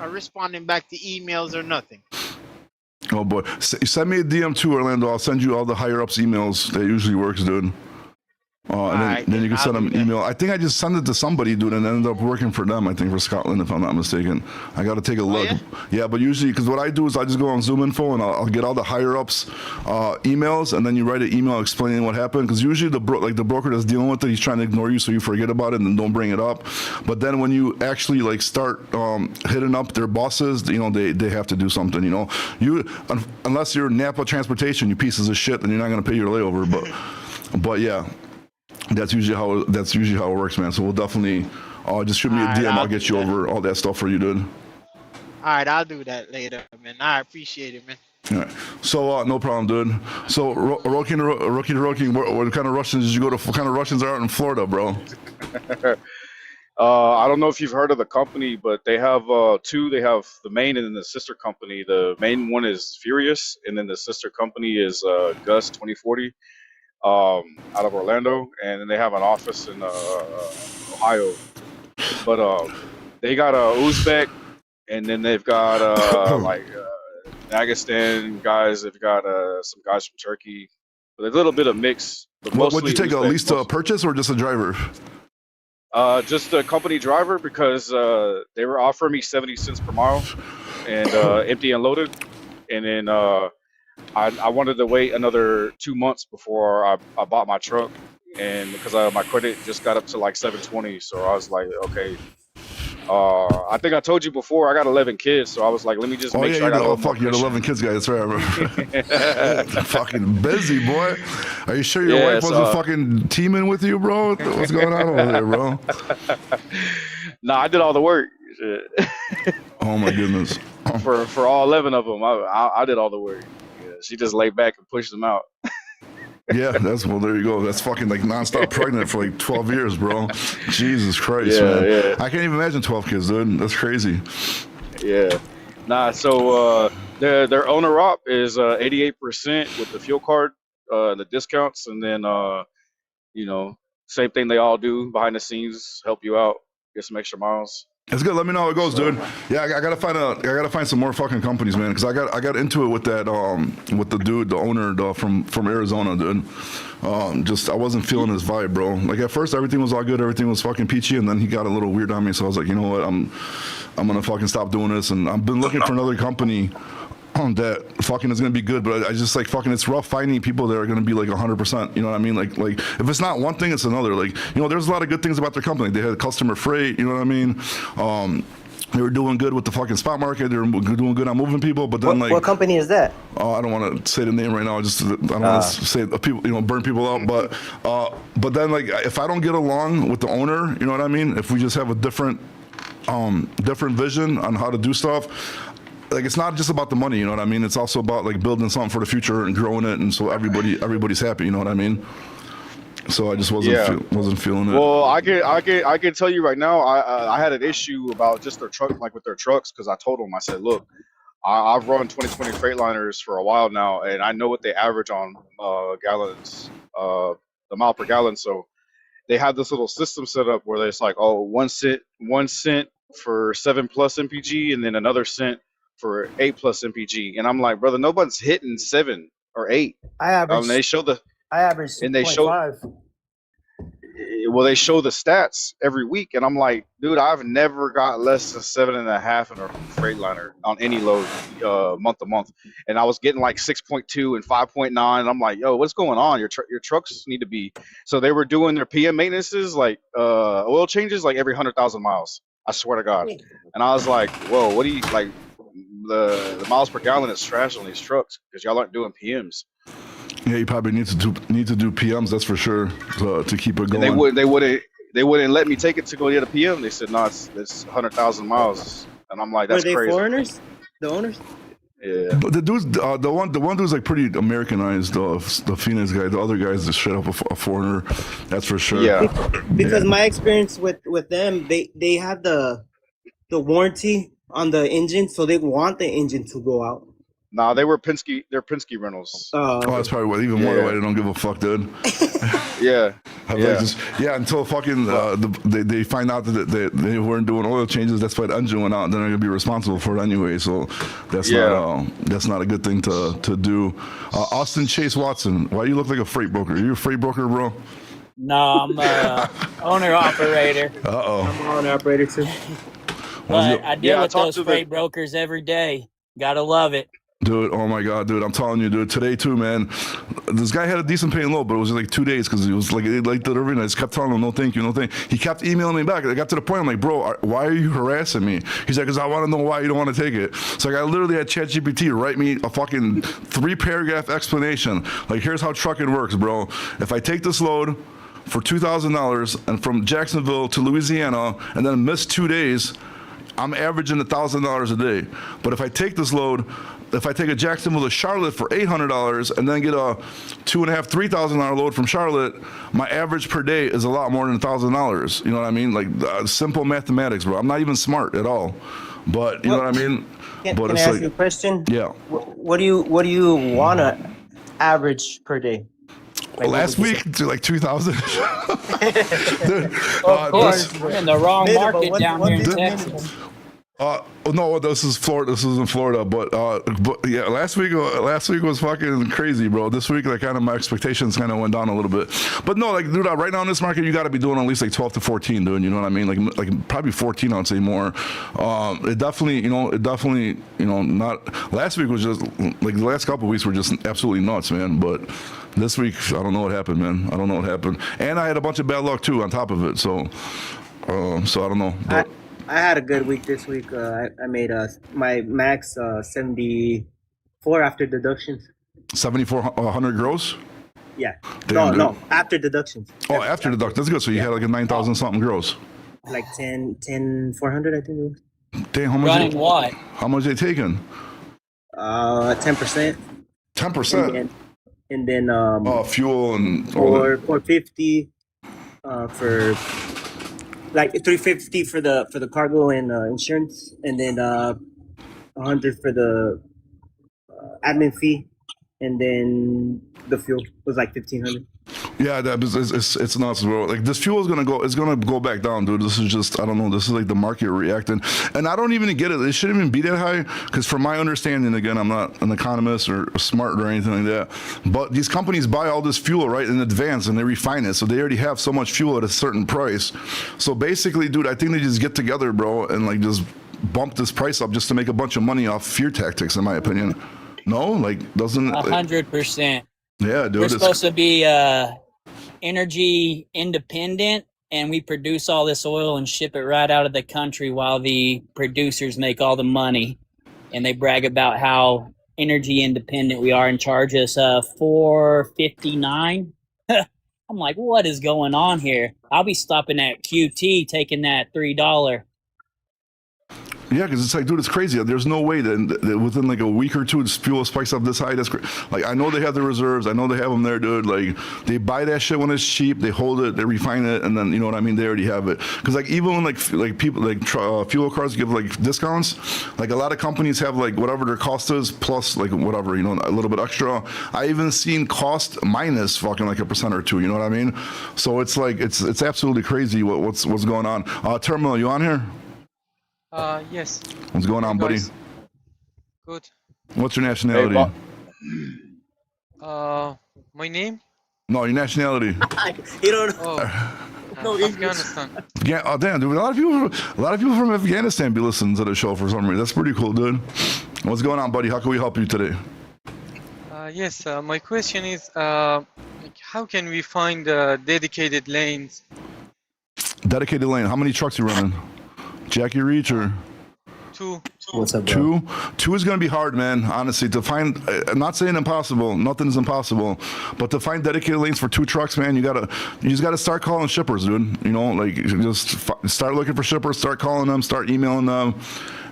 responding back to emails or nothing. Oh boy, send me a DM too, Orlando. I'll send you all the higher ups emails. That usually works, dude. And then right. Then you can I'll send do them an that. email. I think I just sent it to somebody, dude, and it ended up working for them. I think for Scotland, if I'm not mistaken. I got to take a look. Yeah? But usually, because what I do is I just go on Zoom Info and I'll get all the higher ups emails, and then you write an email explaining what happened. Because usually the broker that's dealing with it, he's trying to ignore you so you forget about it and don't bring it up. But then when you actually like start hitting up their bosses, you know, they have to do something. You know, unless you're Napa Transportation, you pieces of shit, then you're not going to pay your layover. But yeah. That's usually how it works, man. So we'll definitely just shoot me a All right, DM. I'll I'll get do you that. over all that stuff for you, dude. All right, I'll do that later, man. I appreciate it, man. All right. So no problem, dude. So rookie, what kind of Russians did you go to? What kind of Russians are out in Florida, bro? I don't know if you've heard of the company, but they have two. They have the main and then the sister company. The main one is Furious, and then the sister company is Gus 2040 out of Orlando, and then they have an office in Ohio. But they got Uzbek, and then they've got Dagestan guys. They've got some guys from Turkey. But there's a little bit of mix. But Would mostly you take a Uzbek, lease to purchase or just a driver? just a company driver because they were offering me 70 cents per mile and empty and loaded. And then I wanted to wait another 2 months before I bought my truck. And because my credit just got up to like 720. So I was like, okay. I think I told you before, I got 11 kids. So I was like, let me just make sure I got oh, fuck, you're the 11 kids guy. That's right. I remember. Fucking busy, boy. Are you sure your wife wasn't fucking teaming with you, bro? What's going on over there, bro? Nah, I did all the work. Oh, my goodness. For all 11 of them, I did all the work. Yeah, she just laid back and pushed them out. Yeah, well, there you go. That's fucking like nonstop pregnant for like 12 years, bro. Jesus Christ, Yeah, man. yeah. I can't even imagine 12 kids, dude. That's crazy. Yeah. Nah, so their owner op is 88% with the fuel card, the discounts, and then you know, same thing they all do behind the scenes, help you out, get some extra miles. It's good. Let me know how it goes, dude. Yeah, I gotta find some more fucking companies, man. Because I got into it with that with the dude, the owner from Arizona, dude. I wasn't feeling his vibe, bro. Like at first everything was all good, everything was fucking peachy, and then he got a little weird on me. So I was like, you know what, I'm gonna fucking stop doing this. And I've been looking for another company that fucking is gonna be good, but I just like fucking. It's rough finding people that are gonna be like 100%. You know what I mean? Like if it's not one thing, it's another. Like, you know, there's a lot of good things about their company. They had customer freight. You know what I mean? They were doing good with the fucking spot market. They were doing good on moving people. But then what company is that? I don't want to say the name right now. I don't want to say people, you know, burn people out. But then like if I don't get along with the owner, you know what I mean? If we just have a different vision on how to do stuff. Like it's not just about the money, you know what I mean? It's also about like building something for the future and growing it, and so everybody's happy, you know what I mean? So I just wasn't feeling it. Well, I can tell you right now, I had an issue about just their truck, like with their trucks, because I told them, I said, look, I've run 2020 Freightliners for a while now, and I know what they average on gallons, the mile per gallon. So they have this little system set up where it's like, oh, 1 cent for 7+ MPG, and then another cent for 8+ MPG. And I'm like, brother, nobody's hitting 7 or 8. I average. I average 6.5. Well, they show the stats every week, and I'm like, dude, I've never got less than 7.5 in a Freightliner on any load month to month, and I was getting like 6.2 and 5.9. And I'm like, yo, what's going on? Your trucks need to be. So they were doing their PM maintenances, like oil changes, like every 100,000 miles. I swear to God. And I was like, whoa, what do you like? The miles per gallon is trash on these trucks because y'all aren't doing PMs. Yeah, you probably need to do PMs. That's for sure to keep it going. And they wouldn't let me take it to go get a PM. They said no, it's 100,000 miles, and I'm like, that's Were they crazy. foreigners? The owners? Yeah. But the dude's the one dude's like pretty Americanized. The Phoenix guy, the other guy's just straight up a foreigner. That's for sure. Yeah. Because my experience with them, they have the warranty on the engine, so they want the engine to go out. Nah, they're Penske rentals. Oh, that's probably what. Even more why they don't give a fuck, dude. Yeah. Until fucking they find out that they weren't doing oil changes. That's why the engine went out. Then they're gonna be responsible for it anyway. So that's not a good thing to do. Austin Chase Watson, why you look like a freight broker? Are you a freight broker, bro? No, I'm owner operator, Uh-oh. I'm an operator too. but I deal Yeah, I with talked those to the- freight brokers every day. Gotta love it. Dude, oh my God, dude, I'm telling you, dude, today too, man. This guy had a decent paying load, but it was like 2 days because he was like delivery, and I just kept telling him, no thank you, no thank you. He kept emailing me back. I got to the point, I'm like, bro, why are you harassing me? He's like, because I want to know why you don't want to take it. So like, I literally had ChatGPT write me a fucking 3-paragraph explanation. Like, here's how trucking works, bro. If I take this load for $2,000 and from Jacksonville to Louisiana and then miss 2 days, I'm averaging $1,000 a day. But if I take this load, if I take a Jacksonville to Charlotte for $800 and then get a $2,500, $3,000 load from Charlotte, my average per day is a lot more than $1,000. You know what I mean? Like simple mathematics, bro. I'm not even smart at all, but you know what I mean. Can But I it's ask like, you a question? yeah. What do you want to average per day? Like, Last what would you week to like 2,000. Dude, Of course, we're in the wrong Minimum, market what- down what here in is Texas. minimum? No, this is Florida. This is in Florida, but yeah, last week was fucking crazy, bro. This week, like, kind of my expectations kind of went down a little bit. But no, like, dude, right now in this market, you got to be doing at least like 12 to 14, dude. You know what I mean? Like probably 14, I'd say more. It definitely, not. Last week was just like the last couple of weeks were just absolutely nuts, man. But this week, I don't know what happened, man. I don't know what happened, and I had a bunch of bad luck too on top of it. So I don't know. But, I had a good week this week. I made my max 74 after deductions. 7,400 gross. Yeah. Damn, no, dude. after deductions. Oh, after deduct. That's good. So you had like a 9,000 something gross. Like 400, I think it was. Damn, how much? Running what? How much they taking? 10%. 10%. And then Fuel and all that. 450 for like 350 for the cargo and insurance, and then 100 for the admin fee, and then the fuel was like 1,500. Yeah, it's nuts, bro. Like this fuel is gonna go back down, dude. This is just, I don't know. This is like the market reacting, and I don't even get it. It shouldn't even be that high, because from my understanding, again, I'm not an economist or smart or anything like that. But these companies buy all this fuel right in advance and they refine it, so they already have so much fuel at a certain price. So basically, dude, I think they just get together, bro, and like just bump this price up just to make a bunch of money off fear tactics, in my opinion. No, like doesn't. 100%. Yeah, dude. We're it's- supposed to be energy independent, and we produce all this oil and ship it right out of the country while the producers make all the money. And they brag about how energy independent we are and charge us $4.59. I'm like, what is going on here? I'll be stopping at QT taking that $3. Yeah, because it's like, dude, it's crazy. There's no way that within like a week or two, this fuel spikes up this high. That's like, I know they have the reserves. I know they have them there, dude. Like, they buy that shit when it's cheap. They hold it, they refine it, and then, you know what I mean? They already have it. Because like, even when like people like fuel cards give like discounts, like a lot of companies have like whatever their cost is plus like whatever, you know, a little bit extra. I even seen cost minus fucking like 1% or 2%. You know what I mean? So it's like it's absolutely crazy what's going on. Terminal, you on here? Yes. What's going on, buddy? Guys. Good. What's your nationality? My name? No, your nationality. You don't know. Oh, No, English. Afghanistan. Yeah, oh damn, dude. A lot of people from Afghanistan be listening to the show for some reason. That's pretty cool, dude. What's going on, buddy? How can we help you today? Yes. My question is, how can we find dedicated lanes? Dedicated lane. How many trucks you running? Jackie Reach or? What's up, bro? Two is gonna be hard, man. Honestly, to find. I'm not saying impossible. Nothing is impossible, but to find dedicated lanes for 2 trucks, man, you just gotta start calling shippers, dude. You know, like just start looking for shippers, start calling them, start emailing them,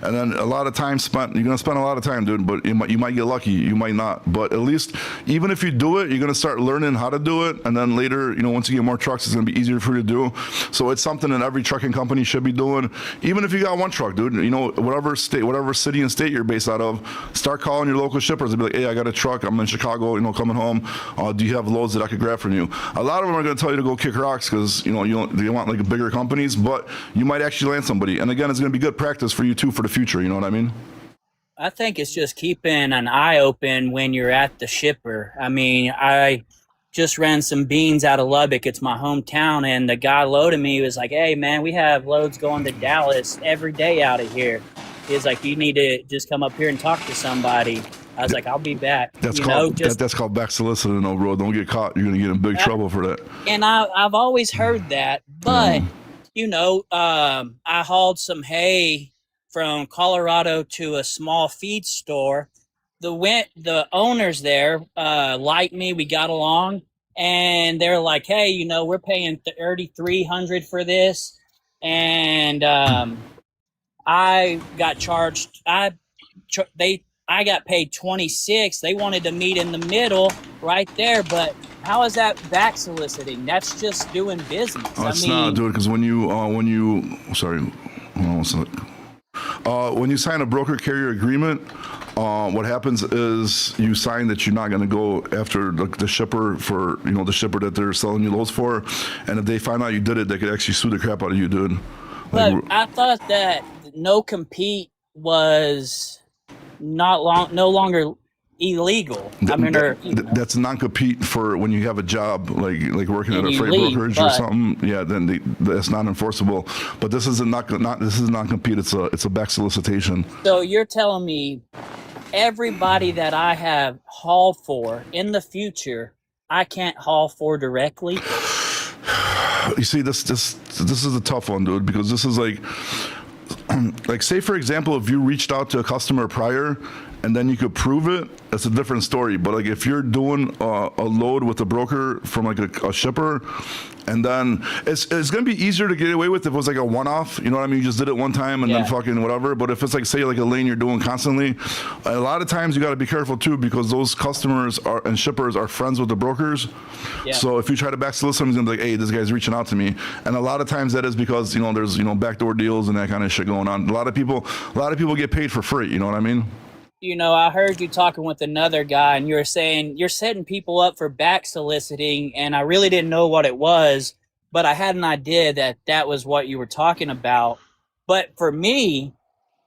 and then a lot of time spent. You're gonna spend a lot of time, dude. But you might get lucky, you might not. But at least, even if you do it, you're gonna start learning how to do it, and then later, you know, once you get more trucks, it's gonna be easier for you to do. So it's something that every trucking company should be doing. Even if you got 1 truck, dude, you know, whatever city and state you're based out of, start calling your local shippers and be like, hey, I got a truck, I'm in Chicago, you know, coming home. Do you have loads that I could grab from you? A lot of them are going to tell you to go kick rocks because, you know, they want like bigger companies, but you might actually land somebody. And again, it's going to be good practice for you too for the future. You know what I mean? I think it's just keeping an eye open when you're at the shipper. I mean, I just ran some beans out of Lubbock. It's my hometown. And the guy loaded me was like, hey, man, we have loads going to Dallas every day out of here. He's like, you need to just come up here and talk to somebody. I was like, I'll be back. That's you called know, just, that's called back soliciting, though, bro. Don't get caught. You're gonna get in big trouble for that. and I've always heard that. But, you know, I hauled some hay from Colorado to a small feed store. The owners there liked me. We got along. And they're like, hey, you know, we're paying $3,300 for this. And I got charged. I got paid $26. They wanted to meet in the middle right there. But how is that back soliciting? That's just doing business. Oh, it's not, dude, because when you sorry, hold on a sec. When you sign a broker carrier agreement, what happens is you sign that you're not going to go after the shipper for, you know, the shipper that they're selling you loads for. And if they find out you did it, they could actually sue the crap out of you, dude. But Like, I thought that no compete was no longer illegal. I mean, that's non-compete for when you have a job, like working at And a you freight leave, brokerage or but- something. Yeah, then that's not enforceable. But this is this is non-compete. It's a back solicitation. So you're telling me everybody that I have hauled for in the future, I can't haul for directly? You see, this is a tough one, dude, because this is like say for example, if you reached out to a customer prior and then you could prove it, it's a different story. But like if you're doing a load with a broker from like a shipper, and then it's gonna be easier to get away with if it was like a one-off. You know what I mean? You just did it one time and then Yeah. fucking whatever. But if it's like, say, like a lane you're doing constantly, a lot of times you got to be careful too, because those customers and shippers are friends with the brokers. Yeah. So if you try to back solicit, he's gonna be like, hey, this guy's reaching out to me. And a lot of times that is because, you know, there's, you know, backdoor deals and that kind of shit going on. A lot of people get paid for free. You know what I mean? You know, I heard you talking with another guy, and you were saying you're setting people up for back soliciting, and I really didn't know what it was, but I had an idea that was what you were talking about. But for me,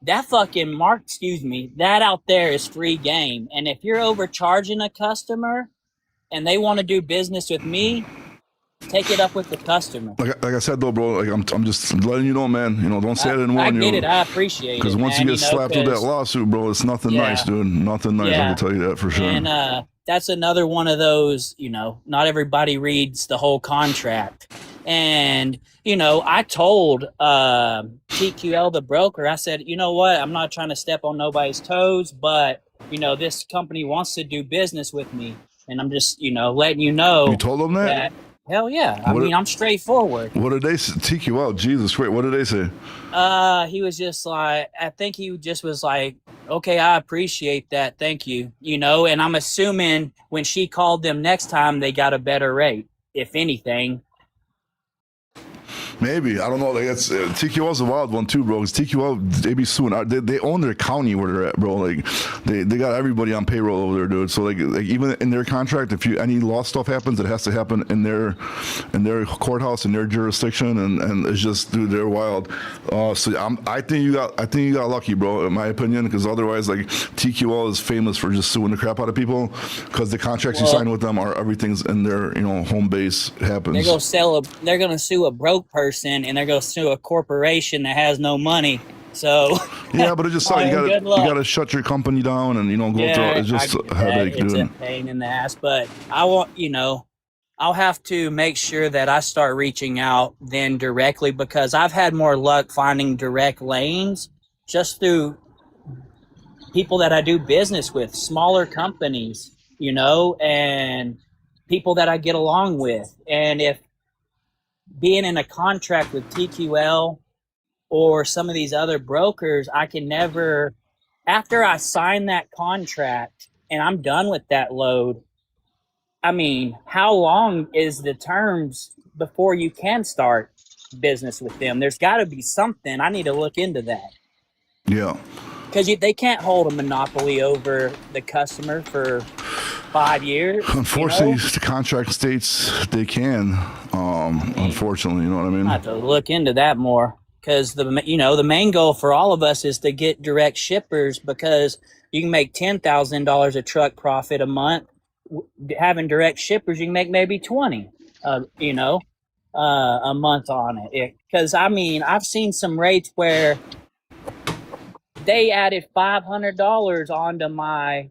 that that out there is free game. And if you're overcharging a customer and they want to do business with me, take it up with the customer. Like I said though, bro, like I'm just letting you know, man. You know, don't say it in I one. get you it. know, I appreciate it. because once you man, get slapped with that 'cause- lawsuit, bro, it's nothing Yeah. nice, dude. Nothing nice. I Yeah. can tell you that for sure. And that's another one of those, you know, not everybody reads the whole contract. And, you know, I told TQL, the broker, I said, you know what, I'm not trying to step on nobody's toes, but, you know, this company wants to do business with me. And I'm just, you know, letting you know You told them that? hell yeah. I What mean, I'm straightforward. What did they say? TQL, Jesus Christ, what did they say? He was just like, I think he just was like, okay, I appreciate that. Thank you. You know, and I'm assuming when she called them next time, they got a better rate, if anything. Maybe, I don't know. Like it's TQL's a wild one too, bro. Because TQL, they be suing. They own their county where they're at, bro. Like they got everybody on payroll over there, dude. So like even in their contract, if any law stuff happens, it has to happen in their courthouse, in their jurisdiction, and it's just, dude, they're wild. So I think you got lucky, bro, in my opinion, because otherwise, like TQL is famous for just suing the crap out of people, because the contracts you Well- sign with them are everything's in their home base happens. They're gonna sue a broke person, and they're gonna sue a corporation that has no money. So Yeah, but it just like you Good gotta luck. shut your company down and go through. It's just I a get that. headache, It's dude. a pain in the ass, but I'll have to make sure that I start reaching out then directly, because I've had more luck finding direct lanes just through people that I do business with, smaller companies, and people that I get along with. And if being in a contract with TQL or some of these other brokers, I can never, after I sign that contract and I'm done with that load, I mean, how long is the terms before you can start business with them? There's got to be something. I need to look into that, Yeah. because they can't hold a monopoly over the customer for 5 years. Unfortunately, the contract states they can. Unfortunately, you know what I mean? I have to look into that more, because the main goal for all of us is to get direct shippers, because you can make $10,000 a truck profit a month, having direct shippers, you can make maybe 20, a month on it. Because I mean, I've seen some rates where they added $500 onto my,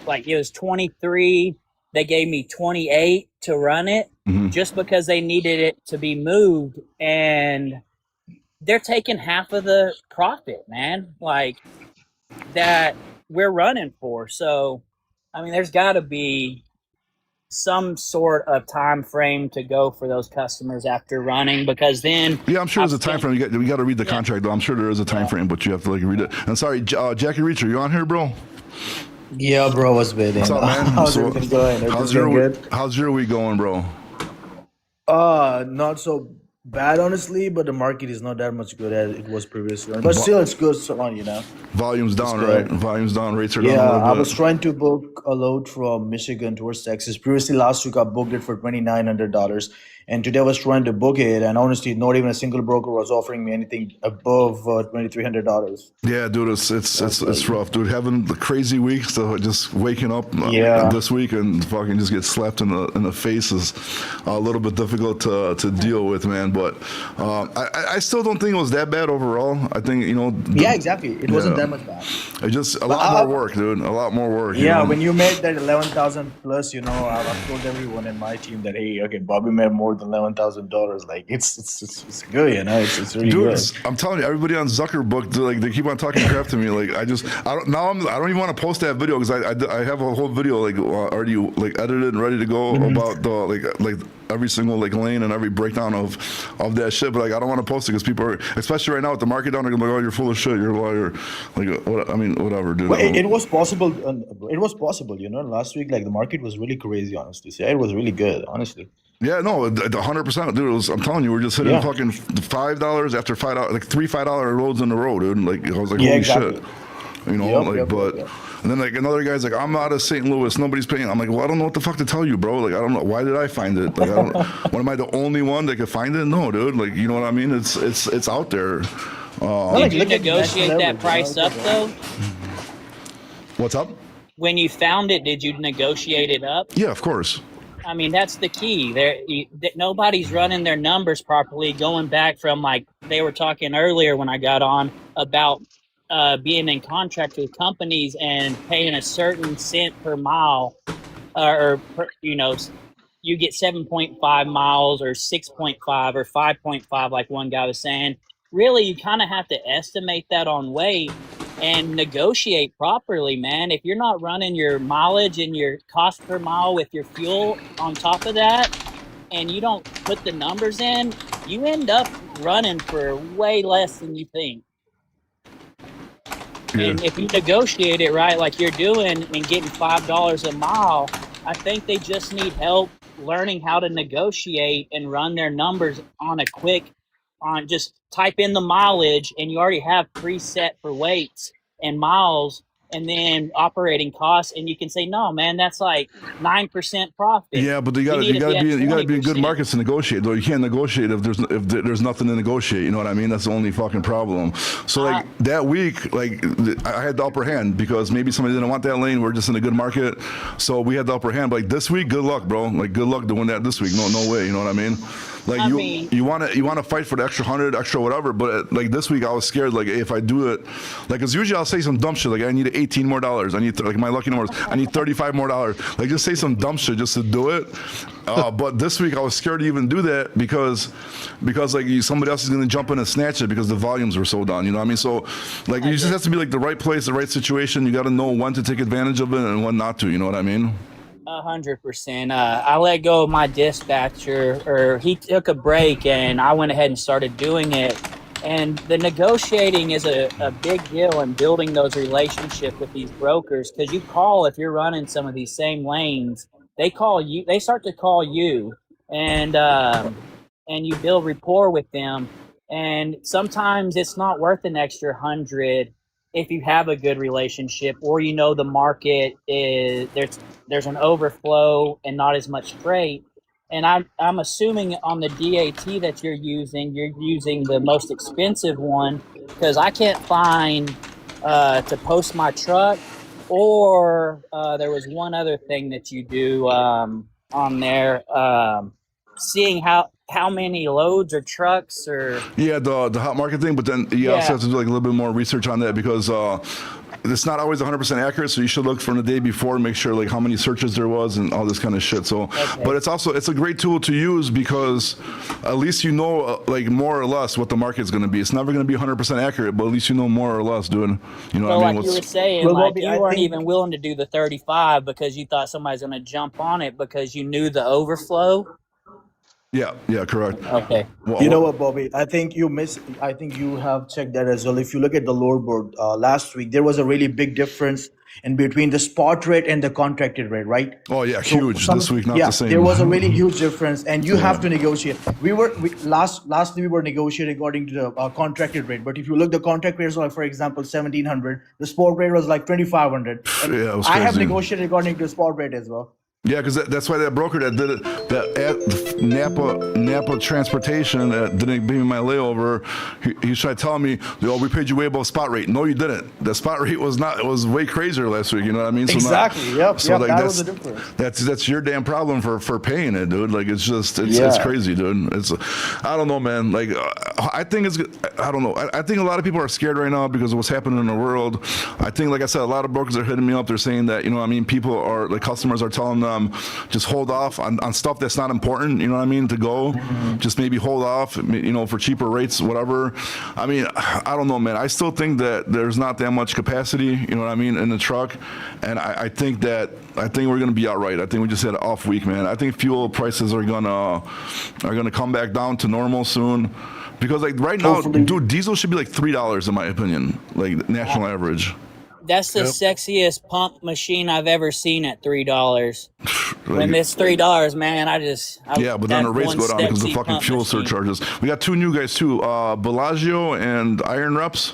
like it was 23. They gave me 28 to run it just because they needed it to be moved, and they're taking half of the profit, man. Like that we're running for. So, I mean, there's got to be some sort of time frame to go for those customers after running, because then I'm sure there's a time frame. We got to read the contract though. I'm sure there is a time frame, but you have to like read it. And sorry, Jackie Reacher, you on here, bro? Yeah, bro, what's good? What's up, man? How's everything going? How's your week going, bro? Not so bad, honestly, but the market is not that much good as it was previously. But still, it's good, Volume's down, right? Volume's down, rates are down a Yeah, little I bit. was trying to book a load from Michigan towards Texas. Previously, last week, I booked it for $2,900. And today I was trying to book it, and honestly, not even a single broker was offering me anything above $2,300. Yeah, dude, it's rough, dude. Having the crazy weeks, just waking up this week and fucking just get slapped in the face is a little bit difficult to deal with, man. But I still don't think it was that bad overall. I think Yeah, exactly. It wasn't that much bad. It's just a lot more work, dude. A lot more work. Yeah, when you made that 11,000 plus, I've told everyone in my team that hey, okay, Bobby made more than $11,000. Like it's good, it's really Dude, good. I'm telling you, everybody on Zuckerbook, like they keep on talking crap to me. Like I don't even want to post that video because I have a whole video like already like edited and ready to go about the like every single like lane and every breakdown of that shit. But like I don't want to post it because people are, especially right now with the market down, they're gonna be like, oh, you're full of shit, you're a liar. Like whatever, dude. Well, it was possible. It was possible, last week, like the market was really crazy, honestly. So, yeah, it was really good, honestly. Yeah, no, 100%, dude. I'm telling you, we're just hitting fucking $5 after $5, like $5 loads in a row, dude. Like I was like, holy shit, but. And then like another guy's like, I'm out of St. Louis, nobody's paying. I'm like, well, I don't know what the fuck to tell you, bro. Like I don't know, why did I find it? Like what am I the only one that could find it? No, dude. Like you know what I mean? It's out there. Did you negotiate that price up though? What's up? When you found it, did you negotiate it up? Yeah, of course. I mean, that's the key. Nobody's running their numbers properly. Going back from like they were talking earlier when I got on about being in contract with companies and paying a certain cent per mile, you get 7.5 miles or 6.5 or 5.5, like one guy was saying. Really, you kind of have to estimate that on weight and negotiate properly, man. If you're not running your mileage and your cost per mile with your fuel on top of that, and you don't put the numbers in, you end up running for way less than you think. Yeah. And if you negotiate it right, like you're doing, and getting $5 a mile, I think they just need help learning how to negotiate and run their numbers on just type in the mileage, and you already have preset for weights and miles and then operating costs, and you can say, no, man, that's like 9% profit. Yeah, but you gotta be in good markets to negotiate. Though you can't negotiate if there's nothing to negotiate. You know what I mean? That's the only fucking problem. So like that week, like I had the upper hand because maybe somebody didn't want that lane. We're just in a good market, so we had the upper hand. But like this week, good luck, bro. Like good luck doing that this week. No way. You know what I mean? Like you want to fight for the extra 100, extra whatever. But like this week, I was scared. Like if I do it, like because usually I'll say some dumb shit. Like I need $18 more. I need like my lucky numbers. I need $35 more. Like just say some dumb shit just to do it. But this week I was scared to even do that because like somebody else is gonna jump in and snatch it because the volumes were so down. You know what I mean? So like you just have to be like the right place, the right situation. You got to know when to take advantage of it and when not to. You know what I mean? 100%. I let go of my dispatcher, or he took a break, and I went ahead and started doing it. And the negotiating is a big deal in building those relationships with these brokers, because you call, if you're running some of these same lanes, they start to call you, and you build rapport with them. And sometimes it's not worth an extra 100 if you have a good relationship, or the market is there's an overflow and not as much freight. And I'm assuming on the DAT that you're using the most expensive one, because I can't find to post my truck or there was one other thing that you do on there, seeing how many loads or trucks or Yeah, the hot market thing, but then you also yeah. have to do like a little bit more research on that because it's not always 100% accurate. So you should look from the day before and make sure like how many searches there was and all this kind of shit. So, Okay. but it's a great tool to use because at least you know like more or less what the market's going to be. It's never going to be 100% accurate, but at least you know more or less, dude. You know So what I mean? like you were saying, Well, like Bobby, you I weren't think even willing to do the 35 because you thought somebody's going to jump on it because you knew the overflow. Yeah, correct. Okay. you know what, Bobby? I think you have checked that as well. If you look at the lower board last week, there was a really big difference in between the spot rate and the contracted rate, right? Oh yeah, So huge. This week, not yeah, the same. there was a really huge difference, and you have Yeah. to negotiate. Lastly we were negotiating according to the contracted rate, but if you look, the contract rate was like, for example, 1,700. The spot rate was like 2,500, and Yeah, it was I have crazy. negotiated according to the spot rate as well. Yeah, because that's why that broker that did it, that Napa Transportation that didn't give me my layover, he tried telling me, "Oh, we paid you way above spot rate." No, you didn't. The spot rate was not. It was way crazier last week. You know what I mean? So Exactly. Yep. So like That was the difference. that's your damn problem for paying it, dude. Like it's crazy, dude. I don't know, man. Like I think I don't know. I think a lot of people are scared right now because of what's happening in the world. I think, like I said, a lot of brokers are hitting me up. They're saying that, you know what I mean, people are, like, customers are telling them, just hold off on stuff that's not important, you know what I mean, to go. Just maybe hold off, you know, for cheaper rates, whatever. I mean, I don't know, man. I still think that there's not that much capacity, you know what I mean, in the truck. And I think we're gonna be all right. I think we just had an off week, man. I think fuel prices are gonna come back down to normal soon. Because like right now, Hopefully. dude, diesel should be like $3 in my opinion, like national average. That's the sexiest pump machine I've ever seen at $3. Like, When it's $3, man, yeah, but then the that rates one go down because of the sexy fucking pump fuel machine. surcharges. We got two new guys too, Bellagio and Iron Reps.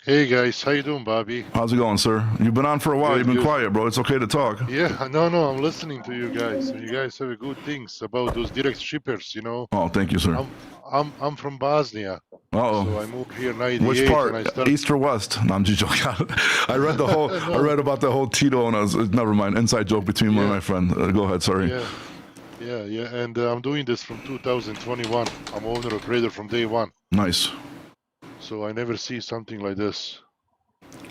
Hey guys, how you doing, Bobby? How's it going, sir? You've been on for a while. Good, You've been good. quiet, bro. It's okay to talk. Yeah, no, I'm listening to you guys. You guys have good things about those direct shippers, you know. Oh, thank you, sir. I'm from Bosnia, so Uh-oh. I moved here in '98, Which part? and I started. East or west? No, I'm just joking. I read the whole. I read about the whole Tito, and I was never mind. Inside joke between me and my friend. Go ahead. Sorry. Yeah, and I'm doing this from 2021. I'm owner operator from day one, Nice. so I never see something like this.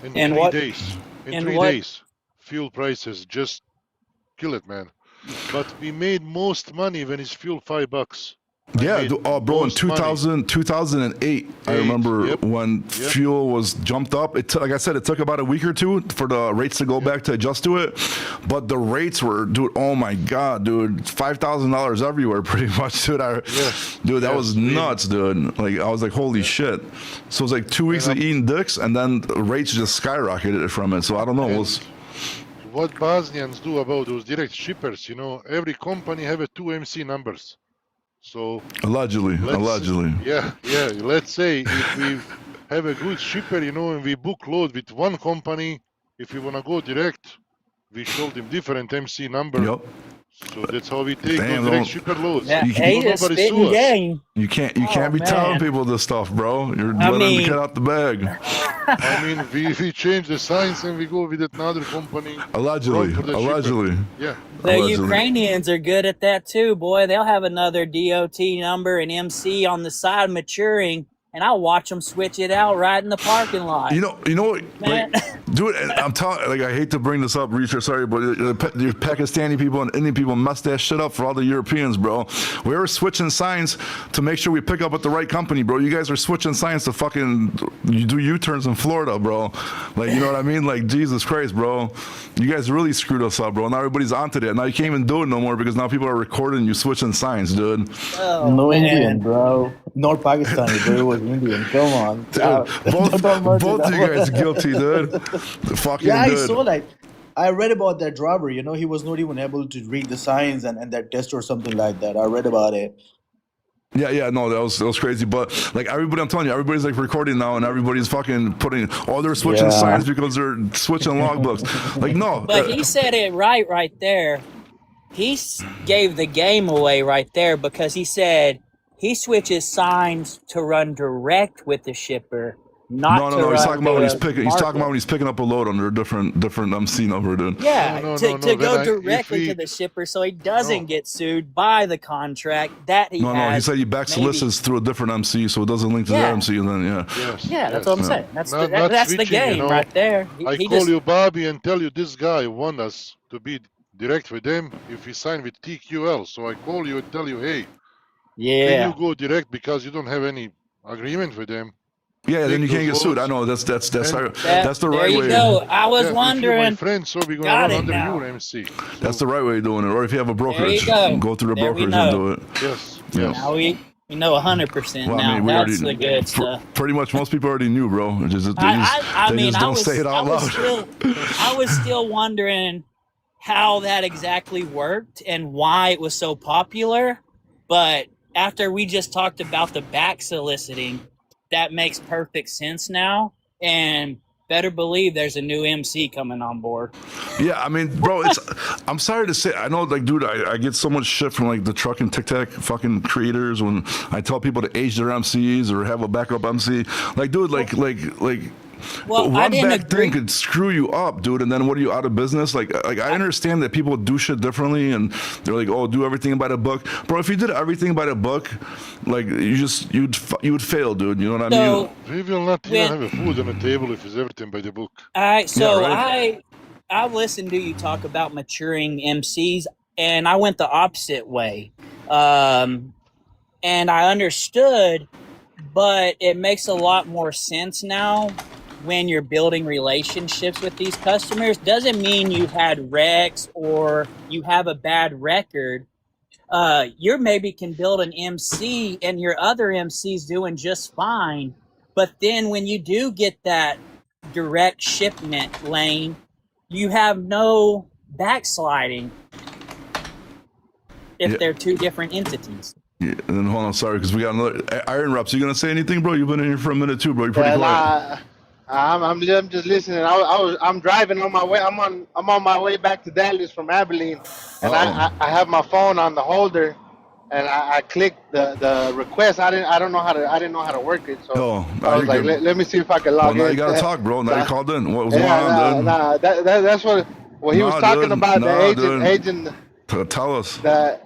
In And 3 what- days, in and 3 what- days, fuel prices just kill it, man. But we made most money when it's fuel $5. Yeah, made bro, in most money. 2008, I Eight, remember yep, when fuel was jumped up. Like I said, it took about a week or two for the rates to go back to adjust to it. But the rates were, dude, oh my God, dude, $5,000 everywhere pretty much, dude. Dude, that Yeah, was really. nuts, dude. Like, I was like, holy shit. So it was like 2 weeks of eating dicks, and then the rates just skyrocketed from it. So I don't know. What Bosnians do about those direct shippers, you know, every company have a 2 MC numbers. So Allegedly. yeah, let's say if we have a good shipper, you know, and we book load with one company, if we want to go direct, we show them different MC number. Yep. So that's how we take Damn, those direct don't- shipper loads. That You can- hey, the nobody spitting sue us. game. You can't be man. telling people this stuff, bro. You're I letting mean- them get out the bag. I mean, we change the signs and we go with another company. Allegedly. Run for the shipper. Allegedly. Yeah. The Allegedly. Ukrainians are good at that too, boy. They'll have another DOT number and MC on the side maturing, and I'll watch them switch it out right in the parking lot. You know, Man. like, dude, and I'm telling, like, I hate to bring this up, Reacher, sorry, but the Pakistani people and Indian people messed that shit up for all the Europeans, bro. We were switching signs to make sure we pick up with the right company, bro. You guys are switching signs to fucking, you do U-turns in Florida, bro. Like, you know what I mean? Like, Jesus Christ, bro. You guys really screwed us up, bro. Now everybody's onto that. Now you can't even do it no more because now people are recording you switching signs, dude. Oh, No man. Indian, bro. Not Pakistani, but it was Indian. Come on. Dude, Don't merge both it of you up. guys guilty, dude. Fucking Yeah, I dude. saw that. I read about that driver. You know, he was not even able to read the signs and that test or something like that. I read about it. Yeah, no, that was crazy. But like everybody, I'm telling you, everybody's like recording now, and everybody's fucking putting, they're switching Yeah. signs because they're switching logbooks. Like, no. But he said it right there. He gave the game away right there because he said he switches signs to run direct with the shipper, not No, to no, no. He's run talking about when he's the picking. He's talking market. about when he's picking up a load under a different MC number, dude. Yeah, No, no, to, no, to no. go Then if directly to we the shipper so he doesn't no, get sued by the contract that he No, no. He has. said he back Maybe. solicits through a different MC, so it doesn't link to their Yeah, MC, and then yeah. yes, yeah, that's what I'm yes. saying. That's Not that's the switching, game right there. I He call just you Bobby and tell you this guy want us to be direct with them if he signed with TQL. So I call you and tell you, hey, can you yeah. go direct because you don't have any agreement with them? Yeah, then Take you can't those get sued. I loads know that's and That, the there right you way. go. I was yeah, if you're my wondering. friend, so we're gonna Got run it under now. your MC. That's So the right way of doing it. Or if you have a There you brokerage, go. go through the There we brokerage and do know. it. yes, Yeah. yes. Now we know 100% Well, I now. mean, we That's the already good stuff. pretty much most people already knew, bro. They just I they mean, just don't say it I out was loud. I was still wondering how that exactly worked and why it was so popular. But after we just talked about the back soliciting, that makes perfect sense now. And better believe there's a new MC coming on board. Yeah, I mean, bro, it's. I'm sorry to say, I know, like, dude, I get so much shit from like the truck and Tic Tac fucking creators when I tell people to age their MCs or have a backup MC. Like, dude, like. Well, I One didn't bad agree. thing could screw you up, dude, and then what are you out of business? Like I understand that people do shit differently, and they're like, "Oh, do everything by the book." Bro, if you did everything by the book, like you would fail, dude. You know what I mean? So We will not even when have a food on the table if it's everything by the book. I Yeah, so right. I've listened to you talk about maturing MCs, and I went the opposite way. And I understood, but it makes a lot more sense now when you're building relationships with these customers. Doesn't mean you've had wrecks or you have a bad record. You maybe can build an MC and your other MC's doing just fine. But then when you do get that direct shipment lane, you have no backsliding if Yeah. they're two different entities. Yeah, and then hold on, sorry, because we got another Iron Reps. You gonna say anything, bro? You've been in here for a minute too, bro. You're pretty Yeah, quiet. I'm just listening. I'm driving on my way. I'm on my way back to Dallas from Abilene, and Uh I have my phone on the holder, and I clicked the request. I didn't know how to work it, so oh. I Are was you like, good? let me see if I can Well, log now in. you gotta talk, bro. Now you So, called in. What was going yeah, on, dude? that's what. Well, he was Nah, talking dude. about Nah, the agent. Tell us. The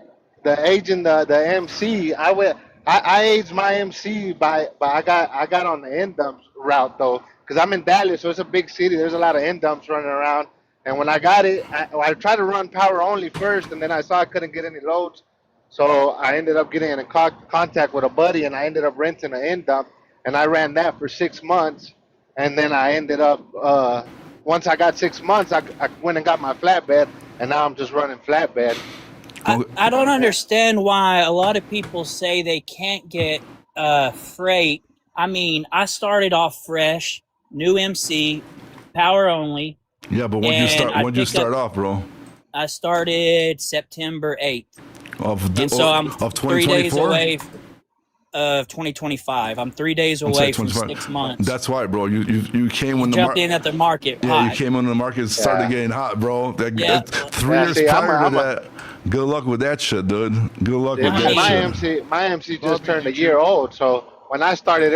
MC. I aged my MC by I got on the end dumps route though, because I'm in Dallas, so it's a big city. There's a lot of end dumps running around, and when I got it, I tried to run power only first, and then I saw I couldn't get any loads, so I ended up getting in contact with a buddy, and I ended up renting an end dump, and I ran that for 6 months, and then I ended up once I got 6 months, I went and got my flatbed, and now I'm just running flatbed. I don't understand why a lot of people say they can't get freight. I mean, I started off fresh, new MC, power only, Yeah, but and I when you picked start up. off, bro, I started September 8th, and so I'm of 3 days 2024. away of 2025. I'm 3 days I'm saying away from 25. 6 months. That's why, bro. You came when the Jumped market. in at the market Yeah, you hot. came when the market started Yeah. getting hot, bro. Yeah. 3 years See, prior to that. Good luck with that shit, dude. Good luck Yeah, with I that mean, shit. my MC just Bobby, turned a did year you? old, so when I started,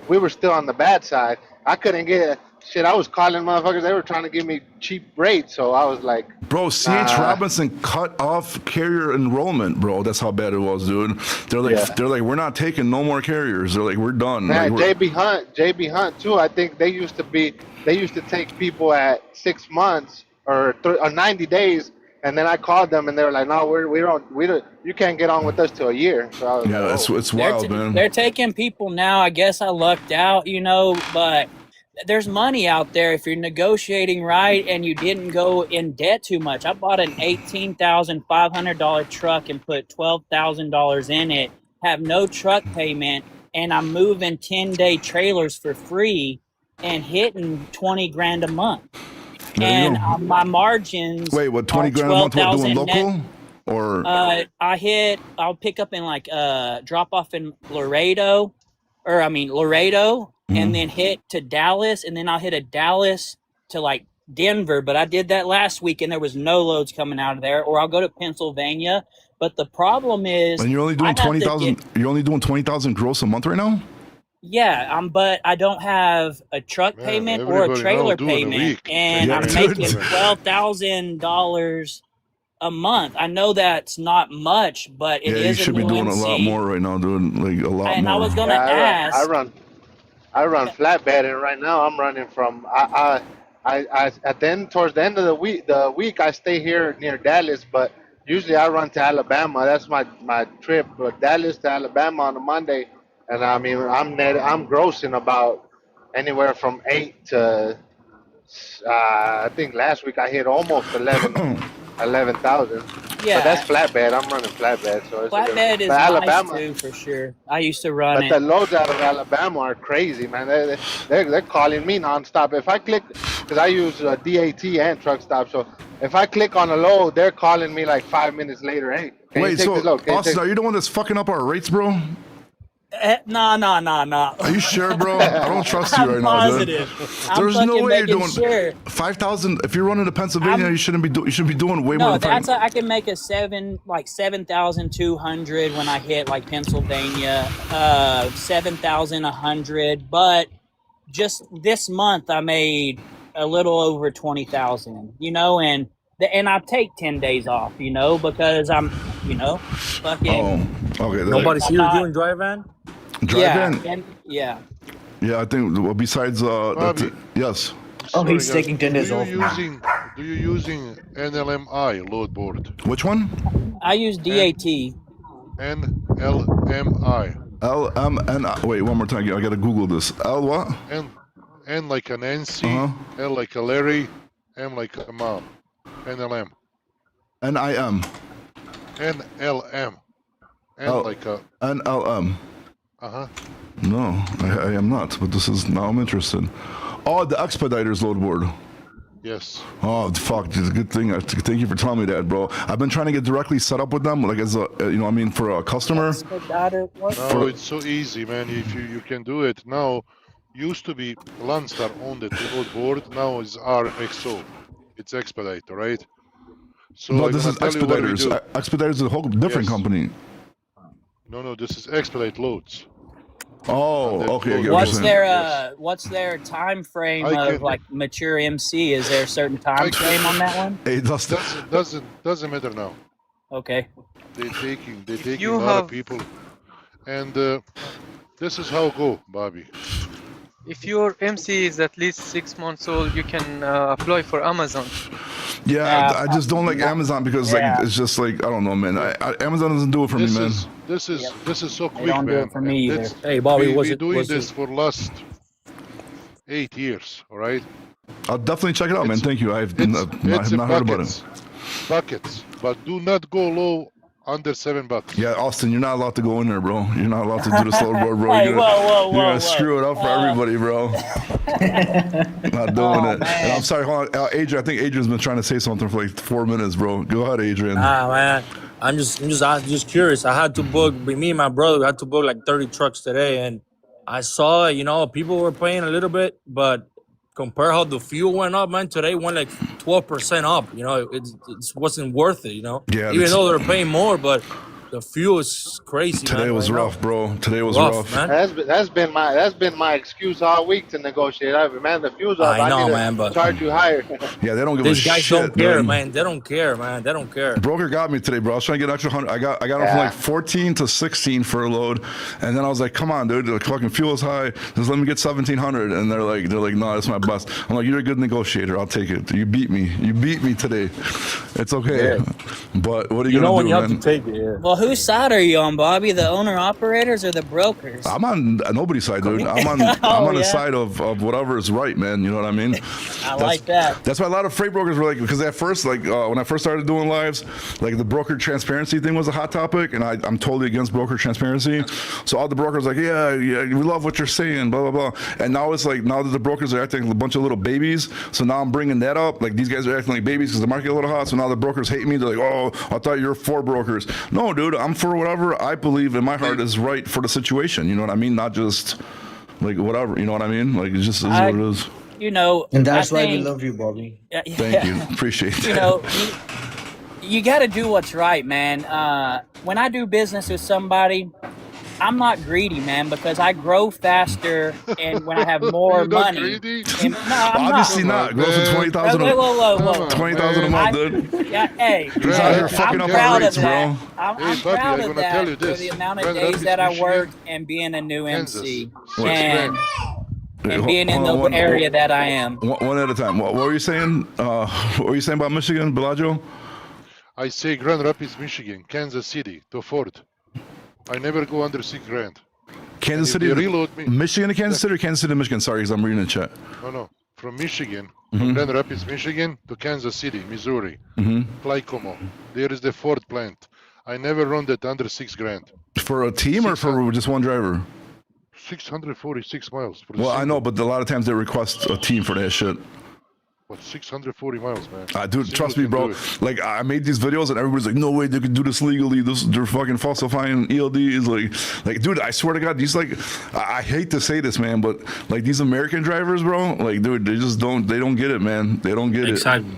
we were still on the bad side. I couldn't get shit. I was calling motherfuckers. They were trying to give me cheap rates, so I was like, Bro, CH nah. Robinson cut off carrier enrollment, bro. That's how bad it was, dude. Yeah. They're like, we're not taking no more carriers. They're like, we're done. Man, Like, JB Hunt too. I think they used to take people at 6 months or 90 days, and then I called them and they were like, no, we don't, you can't get on with us till a year. So I was yeah, like, oh. it's wild, man. they're taking people now. I guess I lucked out, but there's money out there if you're negotiating right and you didn't go in debt too much. I bought an $18,500 truck and put $12,000 in it, have no truck payment, and I'm moving 10-day trailers for free and hitting 20 grand a month. There you And go. my margins Wait, what? 20 are grand a month? What, doing 12,000 net. local or? I'll pick up in drop off in Laredo, and then hit to Dallas, and then I'll hit a Dallas to like Denver. But I did that last week, and there was no loads coming out of there. Or I'll go to Pennsylvania. But the problem is, And you're only doing I have to 20,000. You're only doing 20,000 gross a month right now. Yeah, but I don't have a truck Man, payment or a everybody now trailer doing a payment, week. and Yeah, I'm dude. making $12,000 a month. I know that's not much, but it Yeah, you is a should be new doing a lot MC. more right now, dude. Like a lot And I more. was gonna Yeah, ask. I run flatbed, and right now I'm running from I at the end towards the end of the week I stay here near Dallas, but usually I run to Alabama. That's my trip, but Dallas to Alabama on a Monday, and I mean I'm grossing about anywhere from 8 to I think last week I hit almost 11,000. But that's Yeah, flatbed. I'm running flatbed, so it's a little. flatbed But is nice Alabama, too, for sure. I used to run but the it. loads out of Alabama are crazy, man. They're calling me nonstop. If I click, because I use DAT and truck stop, so if I click on a load, they're calling me like 5 minutes later. Hey, can you Wait, take this so load? Can you Austin, take? are you the one that's fucking up our rates, bro? Nah. Are you sure, bro? I don't trust you I'm right now, dude. positive. I'm There's no fucking way you're making doing sure. 5,000. If you're running to Pennsylvania, you shouldn't be you should be doing way more No, than five. I can make a 7,200 when I hit like Pennsylvania, 7,100. But just this month, I made a little over 20,000. You know, and I take 10 days off. You know, because I'm, fucking. Oh, okay. Nobody I'm sees you not- doing dry van? Drive in. and yeah. Yeah, I think. Well, besides Bobby. yes. Oh, he's Sorry, guys. taking 10 days Do off. you using NLMI load board? Which one? I use DAT. NLMI. LMN. Wait, one more time. I gotta Google this. L what? N like an NC, Uh-huh. L like a Larry, M like a mom. NLM. NIM. NLM. N Oh. like a NLM. uh-huh. No, I am not. But this is now I'm interested. Oh, the Expeditors load board. Yes. Oh fuck! It's a good thing. Thank you for telling me that, bro. I've been trying to get directly set up with them, like as a, for a customer. No, it's so easy, man. If you can do it now. Used to be Landstar owned the load board. Now is RXO. It's Expediter, right? So No, I'm this gonna is tell you what we Expeditors. do. Expeditors is a whole different Yes. company. No, this is Expedite Loads. Oh, And okay. I get they're what What's you're saying. what's their time frame I of can- like mature MC? Is there a certain time frame on that one? Hey, Dustin. Doesn't matter now. Okay. They're taking a you lot of have- people, and this is how it go, Bobby. If your MC is at least 6 months old, you can apply for Amazon. Yeah, I just don't like Amazon because Yeah. like it's just like I don't know, man. Amazon doesn't do it for me, man. This is so quick, don't do man. it for me And either. that's- Hey, Bobby, we, was we it- doing was this it- for last 8 years, all right? I'll definitely check it out, man. It's- Thank you. I have It's not heard about it. buckets, but do not go low under $7. Yeah, Austin, you're not allowed to go in there, bro. You're not allowed to do the slow board, bro. Hey, You're whoa, gonna, whoa, you're whoa, gonna screw it up for everybody, bro. Not doing it. And man. I'm sorry, hold on. Adrian, I think Adrian's been trying to say something for like 4 minutes, bro. Go ahead, Adrian. Man, I'm just curious. I had to book. Me and my brother had to book like 30 trucks today, and I saw people were paying a little bit, but compare how the fuel went up, man. Today went like 12% up. It wasn't worth it. Yeah, even that's- though they're paying more, but the fuel is crazy. Today man, was right now. rough, bro. Today was Rough, rough. man. That's been my excuse all week to negotiate. Man, the fuel's up. I know, need to man, but- charge you higher. Yeah, they don't give These a guys shit, don't care, man. They don't care, man. They don't care. Broker got me today, bro. I was trying to get an extra 100. I got them from Yeah. like 14 to 16 for a load, and then I was like, "Come on, dude! The fucking fuel is high. Just let me get 1700." And they're like, "No, that's my best." I'm like, "You're a good negotiator. I'll take it. You beat me. You beat me today. It's okay." Yeah. But what are you You know gonna when do, you have man? to take it. Yeah. Well, whose side are you on, Bobby? The owner operators or the brokers? I'm on nobody's side, dude. I'm on the yeah? side of whatever is right, man. You know what I mean? I like that. That's why a lot of freight brokers were like, because at first, like when I first started doing lives, like the broker transparency thing was a hot topic, and I'm totally against broker transparency. So all the brokers like, yeah, we love what you're saying, blah blah blah. And now it's like now that the brokers are acting like a bunch of little babies, so now I'm bringing that up. Like these guys are acting like babies because the market a little hot. So now the brokers hate me. They're like, oh, I thought you were for brokers. No, dude, I'm for whatever I believe in my heart is right for the situation. You know what I mean? Not just like whatever. You know what I mean? Like it just is what it is. And that's I why we think- love you, Bobby. Thank you. Appreciate that. You know, you got to do what's right, man. When I do business with somebody, I'm not greedy, man, because I grow faster and when I have more You're not money. greedy? And, no, I'm not. Obviously not. Gross to 20,000. Whoa. 20,000 a month, I, dude. yeah, hey, He's out here fucking I'm up proud our of rates, that. bro. I'm Hey, Bobby, proud I'm of gonna tell you that for this. the amount of Grand days Rapids, that I Michigan, work and being a new Kansas, MC 6 and grand. being in the area that I am. One at a time. What were you saying? What were you saying about Michigan, Bellagio? I say Grand Rapids, Michigan, Kansas City to Fort. I never go under 6 grand. Kansas And City, if they reload me, Michigan to Kansas City or Kansas City to Michigan? Sorry, because I'm reading the chat. no, from Michigan, Mm-hmm. from Grand Rapids, Michigan to Kansas City, Missouri, Flycomo. There is the Ford plant. I never run that under 6 grand. For a team or for just one driver? 646 miles. For the Well, I know, single. but a lot of times they request a team for that shit. What, 640 miles, man. Dude, Single trust me, can bro. do it. Like, I made these videos and everybody's like, no way they could do this legally. They're fucking falsifying ELDs. Like, dude, I swear to God, these I hate to say this, man, but like these American drivers, bro, like, dude, they don't get it, man. They don't get Exactly. it.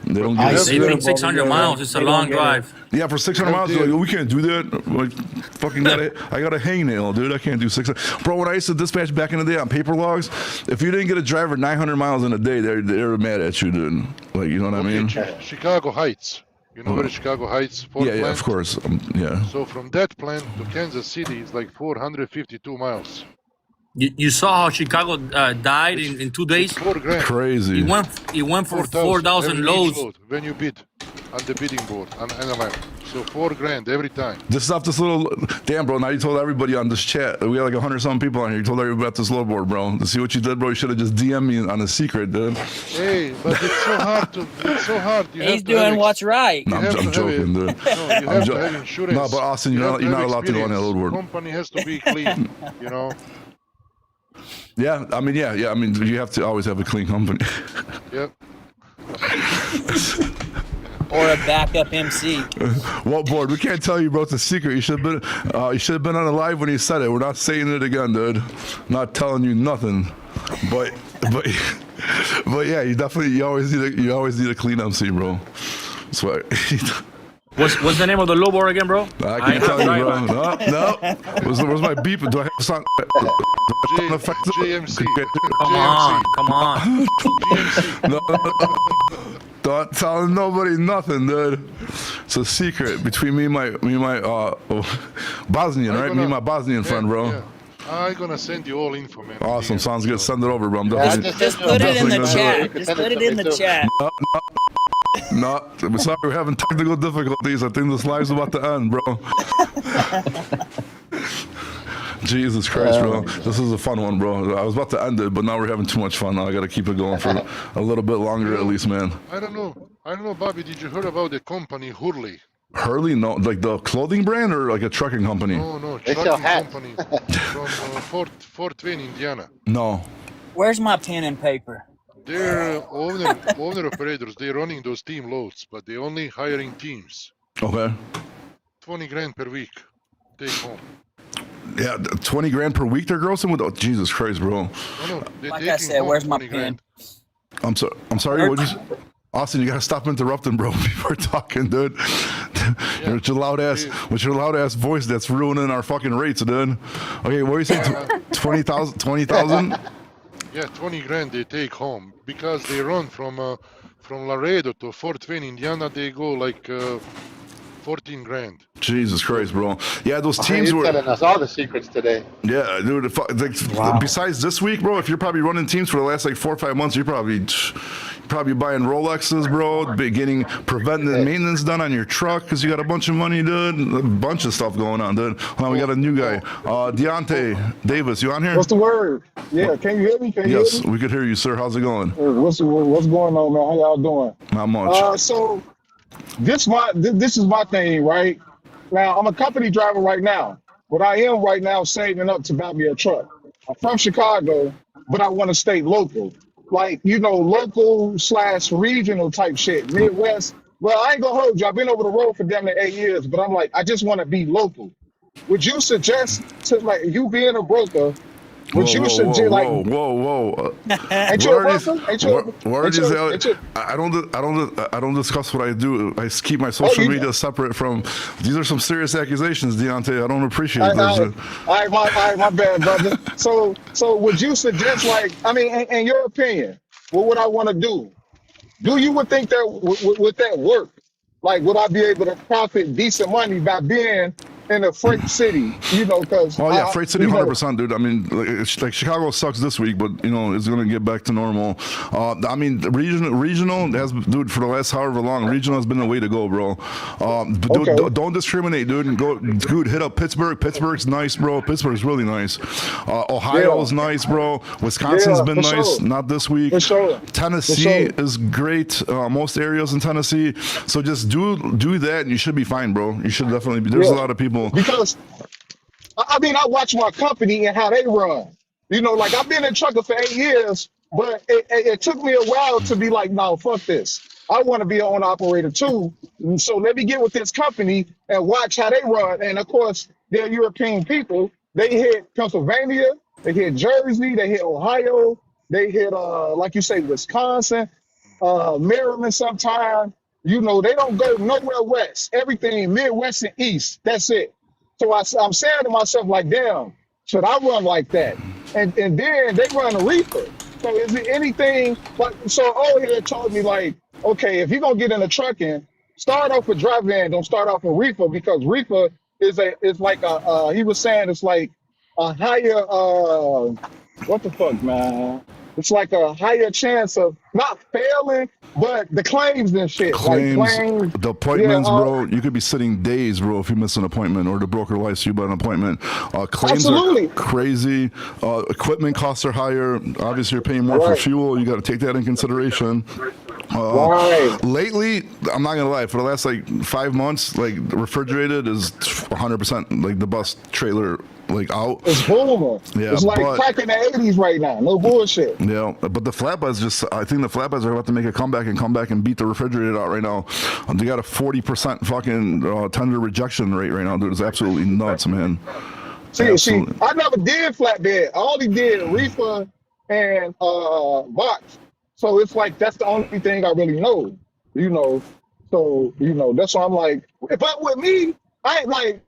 They don't I get see it. Even it, 600 Bobby, miles, it's a they long don't get it. drive. Yeah, for 600 miles, they're like, oh, we can't do that. Like, fucking I got a hangnail, dude. I can't do 600. Bro, when I used to dispatch back in the day on paper logs, if you didn't get a driver 900 miles in a day, they're mad at you, dude. Like, you know what I mean? Chicago Heights. You know where is Chicago Heights? Ford Yeah, plant? of course. Yeah. So from that plant to Kansas City is like 452 miles. You saw how Chicago died in 2 days? 4 grand. Crazy. He went for 4,000 4,000 every loads. load when you bid on the bidding board on NLM. So 4 grand every time. This is off this little. Damn, bro. Now you told everybody on this chat. We got like 100-something people on here. You told everybody about this load board, bro. To see what you did, bro. You should have just DM'd me on a secret, dude. Hey, but it's so hard to. It's so hard. You He's have to have doing what's right. No, You have I'm to have joking, it. dude. No, you have to have insurance. No, but Austin, You you're have not to have allowed to go on that experience. load board. Company has to be clean. You know. Yeah, I mean, yeah. I mean, you have to always have a clean company. Yep. Or a backup MC. What board? We can't tell you, bro. It's a secret. You should have been. You should have been on the live when he said it. We're not saying it again, dude. Not telling you nothing. But yeah, you always need a clean MC, bro. That's why. What's the name of the low board again, bro? I can't tell you, bro. right. No. Where's my beep? Do I have a sound? JMC. Come on. No. Don't tell nobody nothing, dude. It's a secret between me and my Bosnian, right? Me and my Bosnian friend, bro. Yeah. I'm gonna send you all info, man. Awesome. Sounds good. Send it over, bro. I'm Yeah, definitely. Just put it in the Definitely chat. gonna Just do it. put it in the chat. No, I'm sorry, we're having technical difficulties. I think this live's about to end, bro. Jesus Christ, bro. This is a fun one, bro. I was about to end it, but now we're having too much fun. Now I gotta keep it going for a little bit longer at least, man. I don't know, Bobby. Did you hear about the company Hurley? Hurley? No, like the clothing brand or like a trucking company? No, They sell trucking hats. company from Fort Wayne, Indiana. No. Where's my pen and paper? They're owner operators. They're running those team loads, but they're only hiring teams. Okay. 20 grand per week. Take home. Yeah, 20 grand per week they're grossing with. Oh, Jesus Christ, bro. No, they're Like I taking said, home where's my 20 grand. I'm sorry. What you? Austin, you gotta stop interrupting, bro. People are talking, dude. With your loud ass voice that's ruining our fucking rates, dude. Okay, what are you saying? 20,000? 20,000? Yeah, 20 grand they take home because they run from Laredo to Fort Wayne, Indiana. They go like 14 grand. Jesus Christ, bro. Yeah, those He's teams were. telling us all the secrets today. Yeah, dude. Besides this week, bro, if you're probably running teams for the last like 4 or 5 months, you're probably buying Rolexes, bro. Getting preventative maintenance done on your truck because you got a bunch of money, dude. A bunch of stuff going on, dude. Hold on, we got a new guy, Deontay Davis. You on here? What's the word? Yeah, can you hear me? Can you Yes, hear me? we could hear you, sir. How's it going? What's going on, man? How y'all doing? Not much. So this is my thing, right? Now I'm a company driver right now, but I am right now saving up to buy me a truck. I'm from Chicago, but I want to stay local, like local / regional type shit, Midwest. Well, I ain't gonna hold you. I've been over the road for damn near 8 years, but I'm like, I just want to be local. Would you suggest to like you being a broker? Would you suggest like? whoa. Ain't you a worker? Ain't you? What are Ain't these? you? Ain't you? I don't discuss what I do. I keep my social media separate from. These are some serious accusations, Deontay. I don't appreciate this. All right, my bad, brother. So would you suggest, like, I mean, in your opinion, what would I want to do? Do you would think that would that work? Like, would I be able to profit decent money by being in a freight city? You know, because Oh yeah, Freight City, 100%, dude. I mean, like Chicago sucks this week, but you know it's gonna get back to normal. I mean, regional has, dude, for the last however long, regional has been the way to go, bro. But dude, don't discriminate, dude. And go, dude. Hit up Pittsburgh. Pittsburgh's nice, bro. Pittsburgh's really nice. Ohio's nice, bro. Wisconsin's been nice. Sure. Not this week. For sure. Tennessee is great. Most areas in Tennessee. So just do that, and you should be fine, bro. You should definitely be. There's a lot of people. Because I mean, I watch my company and how they run. You know, like I've been in trucking for 8 years, but it took me a while to be like, no, fuck this. I want to be an owner operator too. And so let me get with this company and watch how they run. And of course, they're European people. They hit Pennsylvania, they hit Jersey, they hit Ohio, they hit like you say, Wisconsin, Maryland sometime. You know, they don't go nowhere west. Everything Midwest and East. That's it. So I'm saying to myself, like, damn, should I run like that? And then they run a reefer. So is it anything? But so here told me, like, okay, if you're gonna get into trucking, start off with dry van. Don't start off with reefer, because reefer is like he was saying it's like a higher what the fuck, man? It's like a higher chance of not failing, but the claims and shit. Claims, the appointments, bro. You could be sitting days, bro, if you miss an appointment, or the broker lies you about an appointment. Claims Absolutely. are crazy. Equipment costs are higher. Obviously, you're paying more for fuel. You got to take that in consideration. Lately, I'm not gonna lie, for the last like 5 months, like refrigerated is 100% like the bus trailer, like out. It's booming. Yeah, it's like but- cracking the 80s right now. No bullshit. Yeah, but the flatbeds I think the flatbeds are about to make a comeback and beat the refrigerated out right now. They got a 40% fucking tender rejection rate right now, dude. It's absolutely nuts, man. See, I never did flatbed. I only did reefer and box. So it's like that's the only thing I really know, you know. So, you know, that's why I'm like, but with me, I ain't like,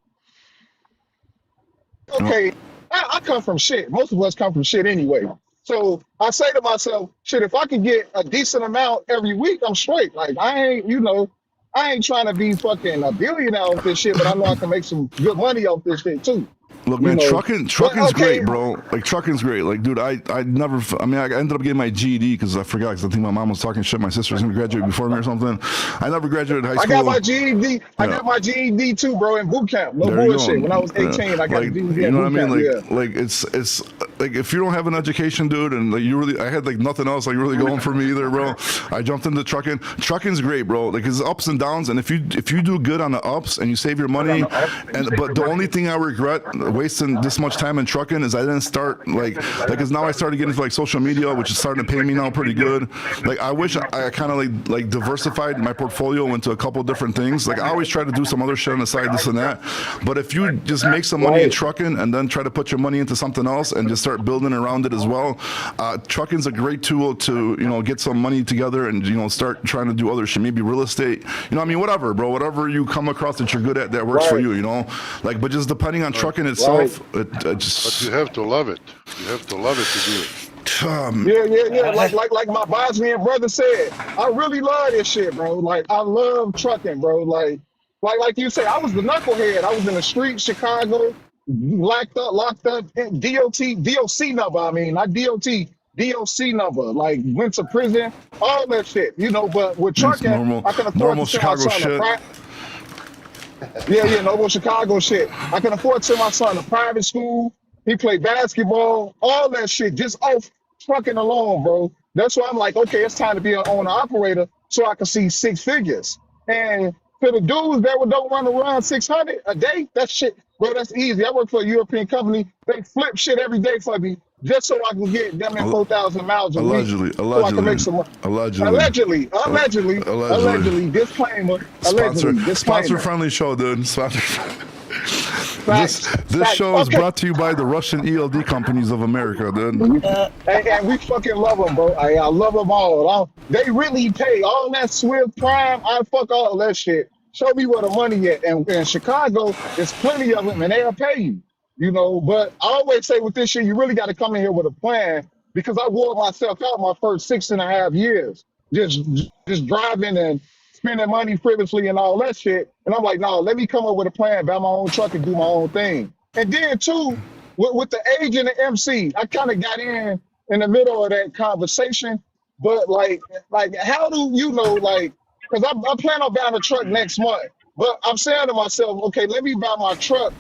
okay, I come from shit. Most of us come from shit anyway. So I say to myself, shit, if I can get a decent amount every week, I'm straight. Like I ain't trying to be fucking a billionaire off this shit, but I know I can make some good money off this shit too. Look, man, You know, trucking's great, bro. Like, trucking's great. Like, dude, I ended up getting my GED because I forgot, because I think my mom was talking shit. My sister was going to graduate before me or something. I never graduated high school. I got my GED. I got my GED too, bro, in boot camp. No There you bullshit. go. When I was 18, I got like, a GED you in know what I boot mean? camp. Like it's like if you don't have an education, dude, and like I had like nothing else like really going for me either, bro. I jumped into trucking. Trucking's great, bro. Like it's ups and downs, and if you do good on the ups and you save your money, but the only thing I regret wasting this much time in trucking is I didn't start because now I started getting into like social media, which is starting to pay me now pretty good. Like I wish I kind of like diversified my portfolio into a couple different things. Like I always try to do some other shit on the side, this and that. But if you just make some money in trucking and then try to put your money into something else and just start building around it as well, trucking's a great tool to get some money together and start trying to do other shit, maybe real estate. I mean, whatever, bro. Whatever you come across that you're good at that works for you. Like, but just depending on trucking itself, But you have to love it. You have to love it to do it. Yeah. Like my Bosnian brother said, I really love this shit, bro. Like I love trucking, bro. Like you say, I was the knucklehead. I was in the street, Chicago, locked up, DOC number. I mean, not DOC number. Like went to prison, all that shit. But with trucking, I can afford to send my son a normal Chicago shit. I can afford to send my son to private school. He played basketball, all that shit, just off trucking alone, bro. That's why I'm like, okay, it's time to be an owner operator so I can see 6 figures. And for the dudes that don't run around 600 a day, that shit, bro, that's easy. I work for a European company. They flip shit every day for me just so I can get them in 4,000 miles a week. So I can make some money. Allegedly. Disclaimer. Allegedly. Disclaimer. Sponsor friendly show, dude. This show is Okay. brought to you by the Russian ELD companies of America, dude. And we fucking love them, bro. I love them all. They really pay all that Swift Prime. I fuck all that shit. Show me where the money at. And in Chicago, there's plenty of them, and they'll pay you. You know, but I always say with this shit, you really got to come in here with a plan because I wore myself out my first 6.5 years, just driving and spending money frivolously and all that shit. And I'm like, no, let me come up with a plan, buy my own truck and do my own thing. And then too, with the agent and MC, I kind of got in the middle of that conversation. But like how do you know, like, because I plan on buying a truck next month, but I'm saying to myself, okay, let me buy my truck.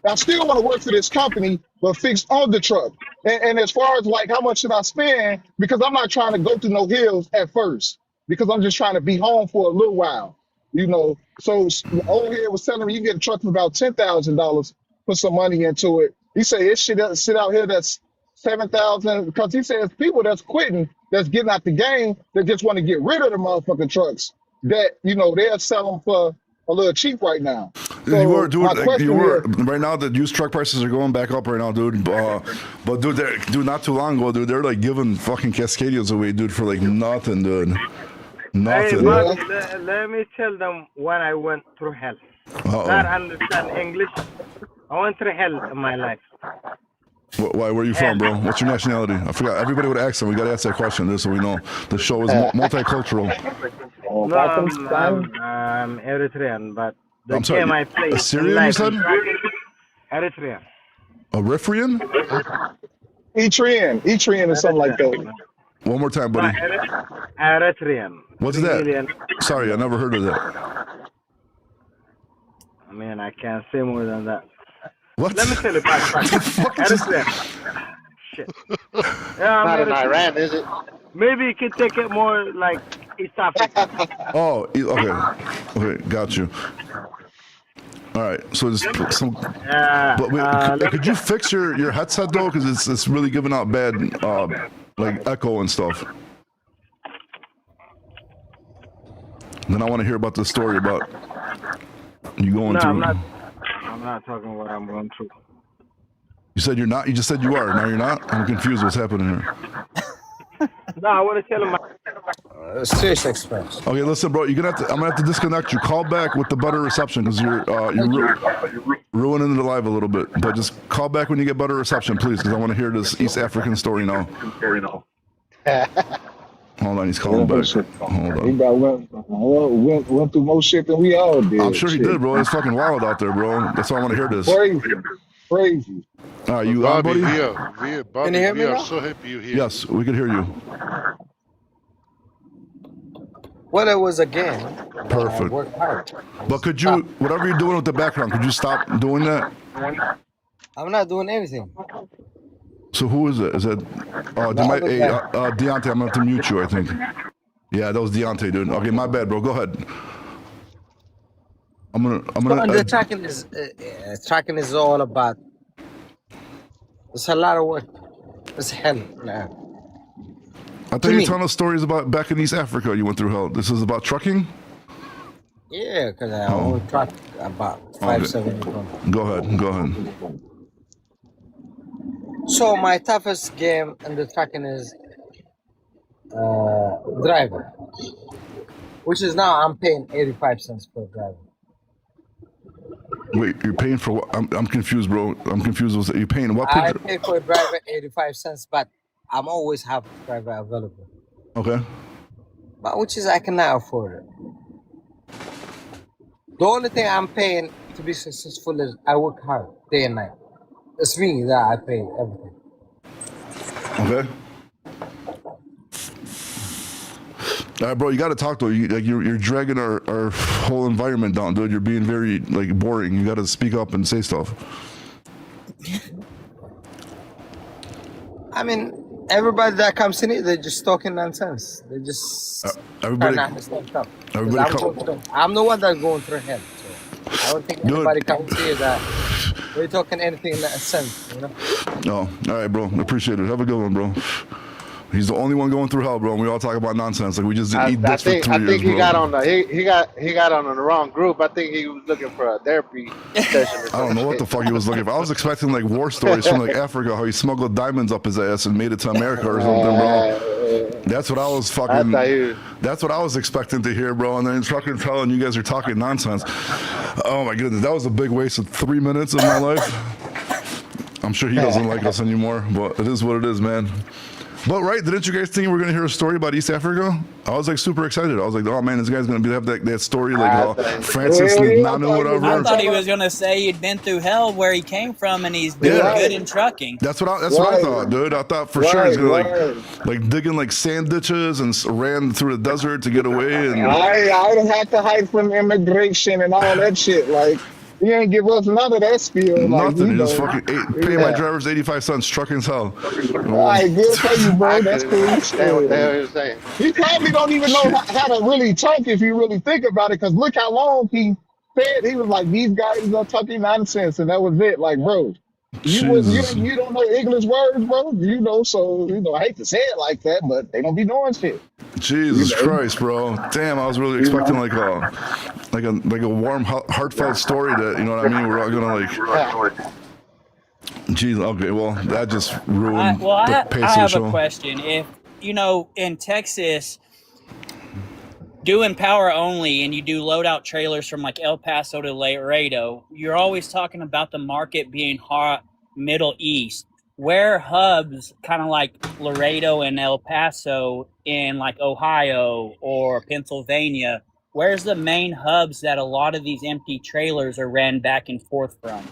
I still want to work for this company, but fix on the truck. And as far as like how much should I spend, because I'm not trying to go through no hills at first, because I'm just trying to be home for a little while, you know. So over here was telling me you get a truck for about $10,000, put some money into it. He said it should sit out here that's 7,000, because he says people that's quitting, that's getting out the game, that just want to get rid of the motherfucking trucks, that, you know, they'll sell them for a little cheap right now. So You were, dude. my Like, question you were. is, Right now, the used truck prices are going back up right now, dude. But dude, not too long ago, dude, they're like giving fucking Cascadias away, dude, for like nothing, dude. Hey, Nothing. Yeah. but let me tell them when I went through hell. Uh Not understand English. I went through hell in my life. Why? Where are you from, bro? What's your nationality? I forgot. Everybody would ask them. We got to ask that question, dude, so we know. The show is multicultural. No, I'm Eritrean, but the I'm sorry. game I play A in Syrian, you life said? is Eritrean. A Rifrian? Etrian or something like that. One more time, buddy. Eritrean. What's 3 that? million. Sorry, I never heard of that. I mean, I can't say more than that. What? Let me tell you about Eritrean. Shit. Yeah, I'm Not in Eritrean. Iran, is it? Maybe you could take it more like East Africa. Oh, okay, got you. All right, so just some. But wait, could you fix your headset though, because it's really giving out bad like echo and stuff. Then I want to hear about the story about you going No, through. I'm not talking what I'm going through. You said you're not. You just said you are. Now you're not. I'm confused. What's happening here? No, I want to tell him my Serious Express. Okay, listen, bro. You're gonna have to. I'm gonna have to disconnect you. Call back with the better reception because you're ruining the live a little bit. But just call back when you get better reception, please, because I want to hear this East African story now. Hold on, he's calling back. Hold He on. about went through more shit than we all did. I'm sure he Shit. did, bro. It's fucking wild out there, bro. That's why I want to hear this. Crazy. All right, you on, Bobby, buddy? Bobby, hear me we are now? so happy you're here. Yes, we can hear you. Well, it was a game. I Perfect. worked hard. But could you, whatever you're doing with the background, could you stop doing that? I'm not doing anything. So who is it? Is it? Deontay, I'm gonna have to mute you, I think. Yeah, that was Deontay, dude. Okay, my bad, bro. Go ahead. I'm gonna. The tracking is all about. It's a lot of work. It's hell, man. I thought you were telling us stories about back in East Africa. You went through hell. This is about trucking. Yeah, because I only tracked about 5-7 months. Go ahead. So my toughest game in the tracking is driver, which is now I'm paying 85 cents per driver. Wait, you're paying for what? I'm confused, bro. I'm confused. What's you paying? What? I pay for a driver 85 cents, but I'm always have driver available. Okay. But which is I cannot afford it. The only thing I'm paying to be successful is I work hard day and night. It's me that I pay everything. Okay. All right, bro. You got to talk though. You're dragging our whole environment down, dude. You're being very like boring. You got to speak up and say stuff. I mean, everybody that comes in here, they're just talking nonsense. They just everybody- trying to understand stuff. 'Cause everybody I'm the one that's going through hell. So I don't think Dude. anybody comes here that we're talking anything in that sense, you know? No. All right, bro. Appreciate it. Have a good one, bro. He's the only one going through hell, bro. And we all talk about nonsense. Like we just didn't eat dicks for 3 years, I think he bro. got on the he got on the wrong group. I think he was looking for a therapy session. Or I don't know what the fuck he was looking for. I was expecting like war stories from like Africa, how he smuggled diamonds up his ass and made it to America or something, bro. That's what I was fucking. That's what I was expecting to hear, bro. And then fucking telling you guys are talking nonsense. Oh my goodness, that was a big waste of 3 minutes of my life. I'm sure he doesn't like us anymore, but it is what it is, man. But right, didn't you guys think we were gonna hear a story about East Africa? I was like super excited. I was like, oh man, this guy's gonna have that story like Francis Ngannou, whatever. I thought he was gonna say he'd been through hell where he came from and he's doing good in trucking. That's what I thought, dude. I thought for sure he's gonna like digging like sand ditches and ran through the desert to get away. And I didn't have to hide from immigration and all that shit. Like, he ain't give us none of that spiel. Like, nothing. He just fucking pay my drivers 85 cents, trucking hell. All right, good for you, bro. That's cool. Understand what the hell you're saying. He probably don't even know how to really talk if you really think about it, because look how long he said. He was like, these guys are talking nonsense, and that was it. Like, bro, you don't know English words, bro. You know, so, I hate to say it like that, but they don't be doing shit. Jesus Christ, bro! Damn, I was really expecting like a warm, heartfelt story that we're all gonna like. Jeez, okay, well that just ruined the pace I of the have show. a question. If in Texas, doing power only, and you do loadout trailers from like El Paso to Laredo, you're always talking about the market being hot Middle East. Where hubs kind of like Laredo and El Paso in like Ohio or Pennsylvania, where's the main hubs that a lot of these empty trailers are ran back and forth from?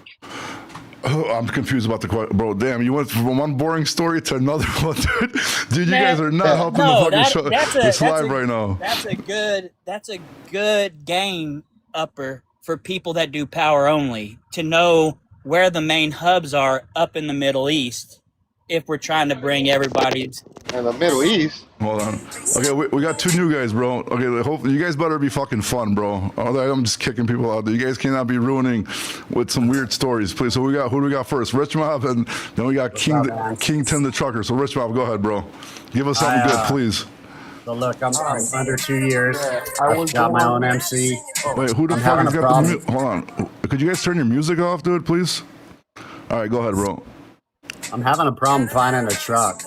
Oh, I'm confused about the question, bro. Damn, you went from one boring story to another one, dude. Dude, you guys are not helping the fucking show. It's live right now. That's a good game upper for people that do power only to know where the main hubs are up in the Middle East if we're trying to bring everybody's in the Middle East. Hold on. Okay, we got 2 new guys, bro. Okay, hopefully you guys better be fucking fun, bro. I'm just kicking people out there. You guys cannot be ruining with some weird stories, please. So who do we got first? Rich Mob, and then we got King Tim the Trucker. So Rich Mob, go ahead, bro. Give us something good, please. So look, I'm under 2 years. I've got my own MC. Wait, who the fuck has got the music? Hold on. Could you guys turn your music off, dude, please? All right, go ahead, bro. I'm having a problem finding a truck.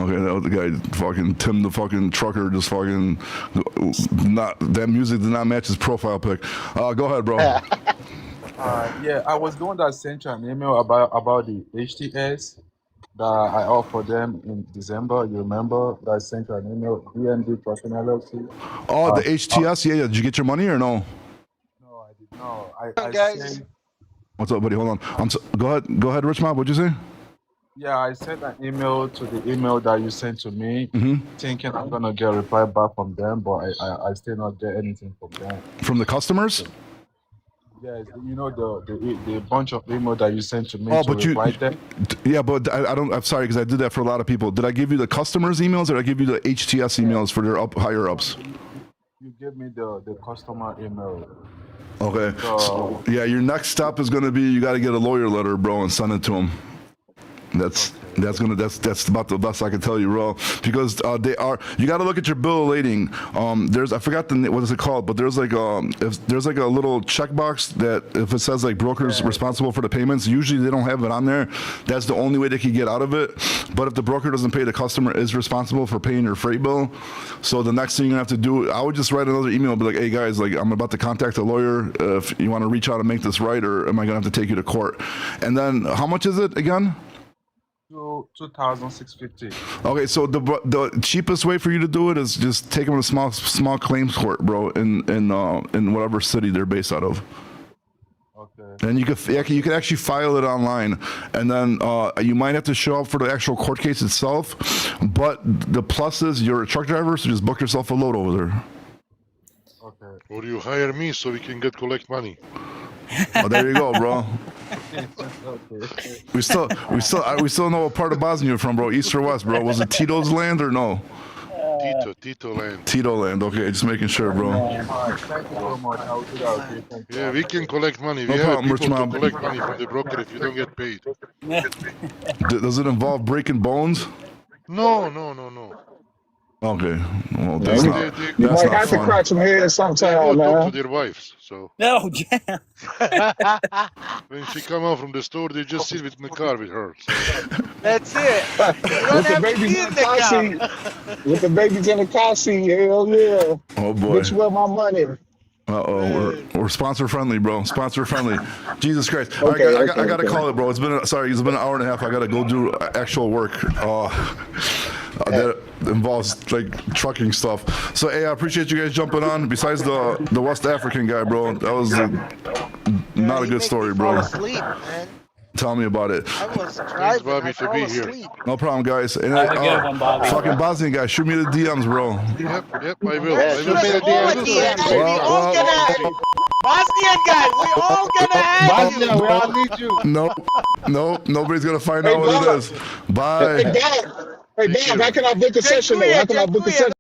Okay, that was the guy, fucking Tim the fucking Trucker, just fucking that music did not match his profile pic. Go ahead, bro. Yeah, I was going to send you an email about the HTS that I offered them in December. You remember that I sent you an email, DMD Trucking LLC. Oh, the HTS? Yeah. Did you get your money or no? No, I did not. Guys. Sent, What's up, buddy? Hold on. Go ahead, Rich Mob. What'd you say? yeah, I sent an email to the email that you sent to me, thinking I'm gonna get a reply back from them, but I still not get anything from them. From the customers? Yes, you know the bunch of email that you sent to me Oh, to but reply them. yeah, but I don't. I'm sorry because I did that for a lot of people. Did I give you the customers' emails or did I give you the HTS emails for their higher ups? You give me the customer email. Okay. So, yeah, your next step is gonna be you got to get a lawyer letter, bro, and send it to them. That's about the best I can tell you, bro. Because they are. You got to look at your bill of lading. There's I forgot what is it called, but there's like if there's like a little checkbox that if it says like brokers responsible for the payments, usually they don't have it on there. That's the only way they can get out of it. But if the broker doesn't pay, the customer is responsible for paying your freight bill. So the next thing you have to do, I would just write another email, and be like, hey guys, like I'm about to contact a lawyer. If you want to reach out and make this right, or am I gonna have to take you to court? And then how much is it again? 2,650. Okay, so the cheapest way for you to do it is just take them to small claims court, bro, in whatever city they're based out of. Okay. And you could actually file it online, and then you might have to show up for the actual court case itself. But the plus is you're a truck driver, so just book yourself a load over there. Okay. Or you hire me so we can collect money. Oh, there you go, bro. We still know what part of Bosnia you're from, bro. East or west, bro. Was it Tito's land or no? Tito land. Tito Land. Okay, just making sure, bro. Thank you so much. I will do that. Okay, thank you. Yeah, we can collect money. No We have problem, Rich people to Mob. collect money from the broker if you don't get paid. Does it involve breaking bones? No. Okay. Well, Yeah, that's you, not. you That's might not have to fun. crack some heads They go sometime, talk to man. their wives. So No, yeah. when she come out from the store, they just sit in the car with her. So. That's it. You don't With the have to babies be in in the the car seat, with the babies in the car seat, hell yeah. Oh boy. Bitch, where my money? We're sponsor friendly, bro. Sponsor friendly. Jesus Christ. All right, Okay, guys, I gotta okay. call it, bro. It's been an hour and a half. I gotta go do actual work. That involves like trucking stuff. So hey, I appreciate you guys jumping on. Besides the West African guy, bro, that was not a good story, bro. Asleep, man. Tell me about it. I was Thanks, driving. Bobby, I to fell be here. asleep. No problem, guys. And Have a good one, Bobby. fucking Bosnian guy, shoot me the DMs, bro. Yep, I will. Yeah, I shoot will me the send you. DM. I All will the send DMs, you. we Well, all gonna Bosnian guy, we all gonna have Bosnia, you. we all need you. Nope, nobody's gonna find Hey, out what it Bob. is. Bye. Hey, Dog. Hey, Take Dog, care. how can I book a session though? How can I book a session?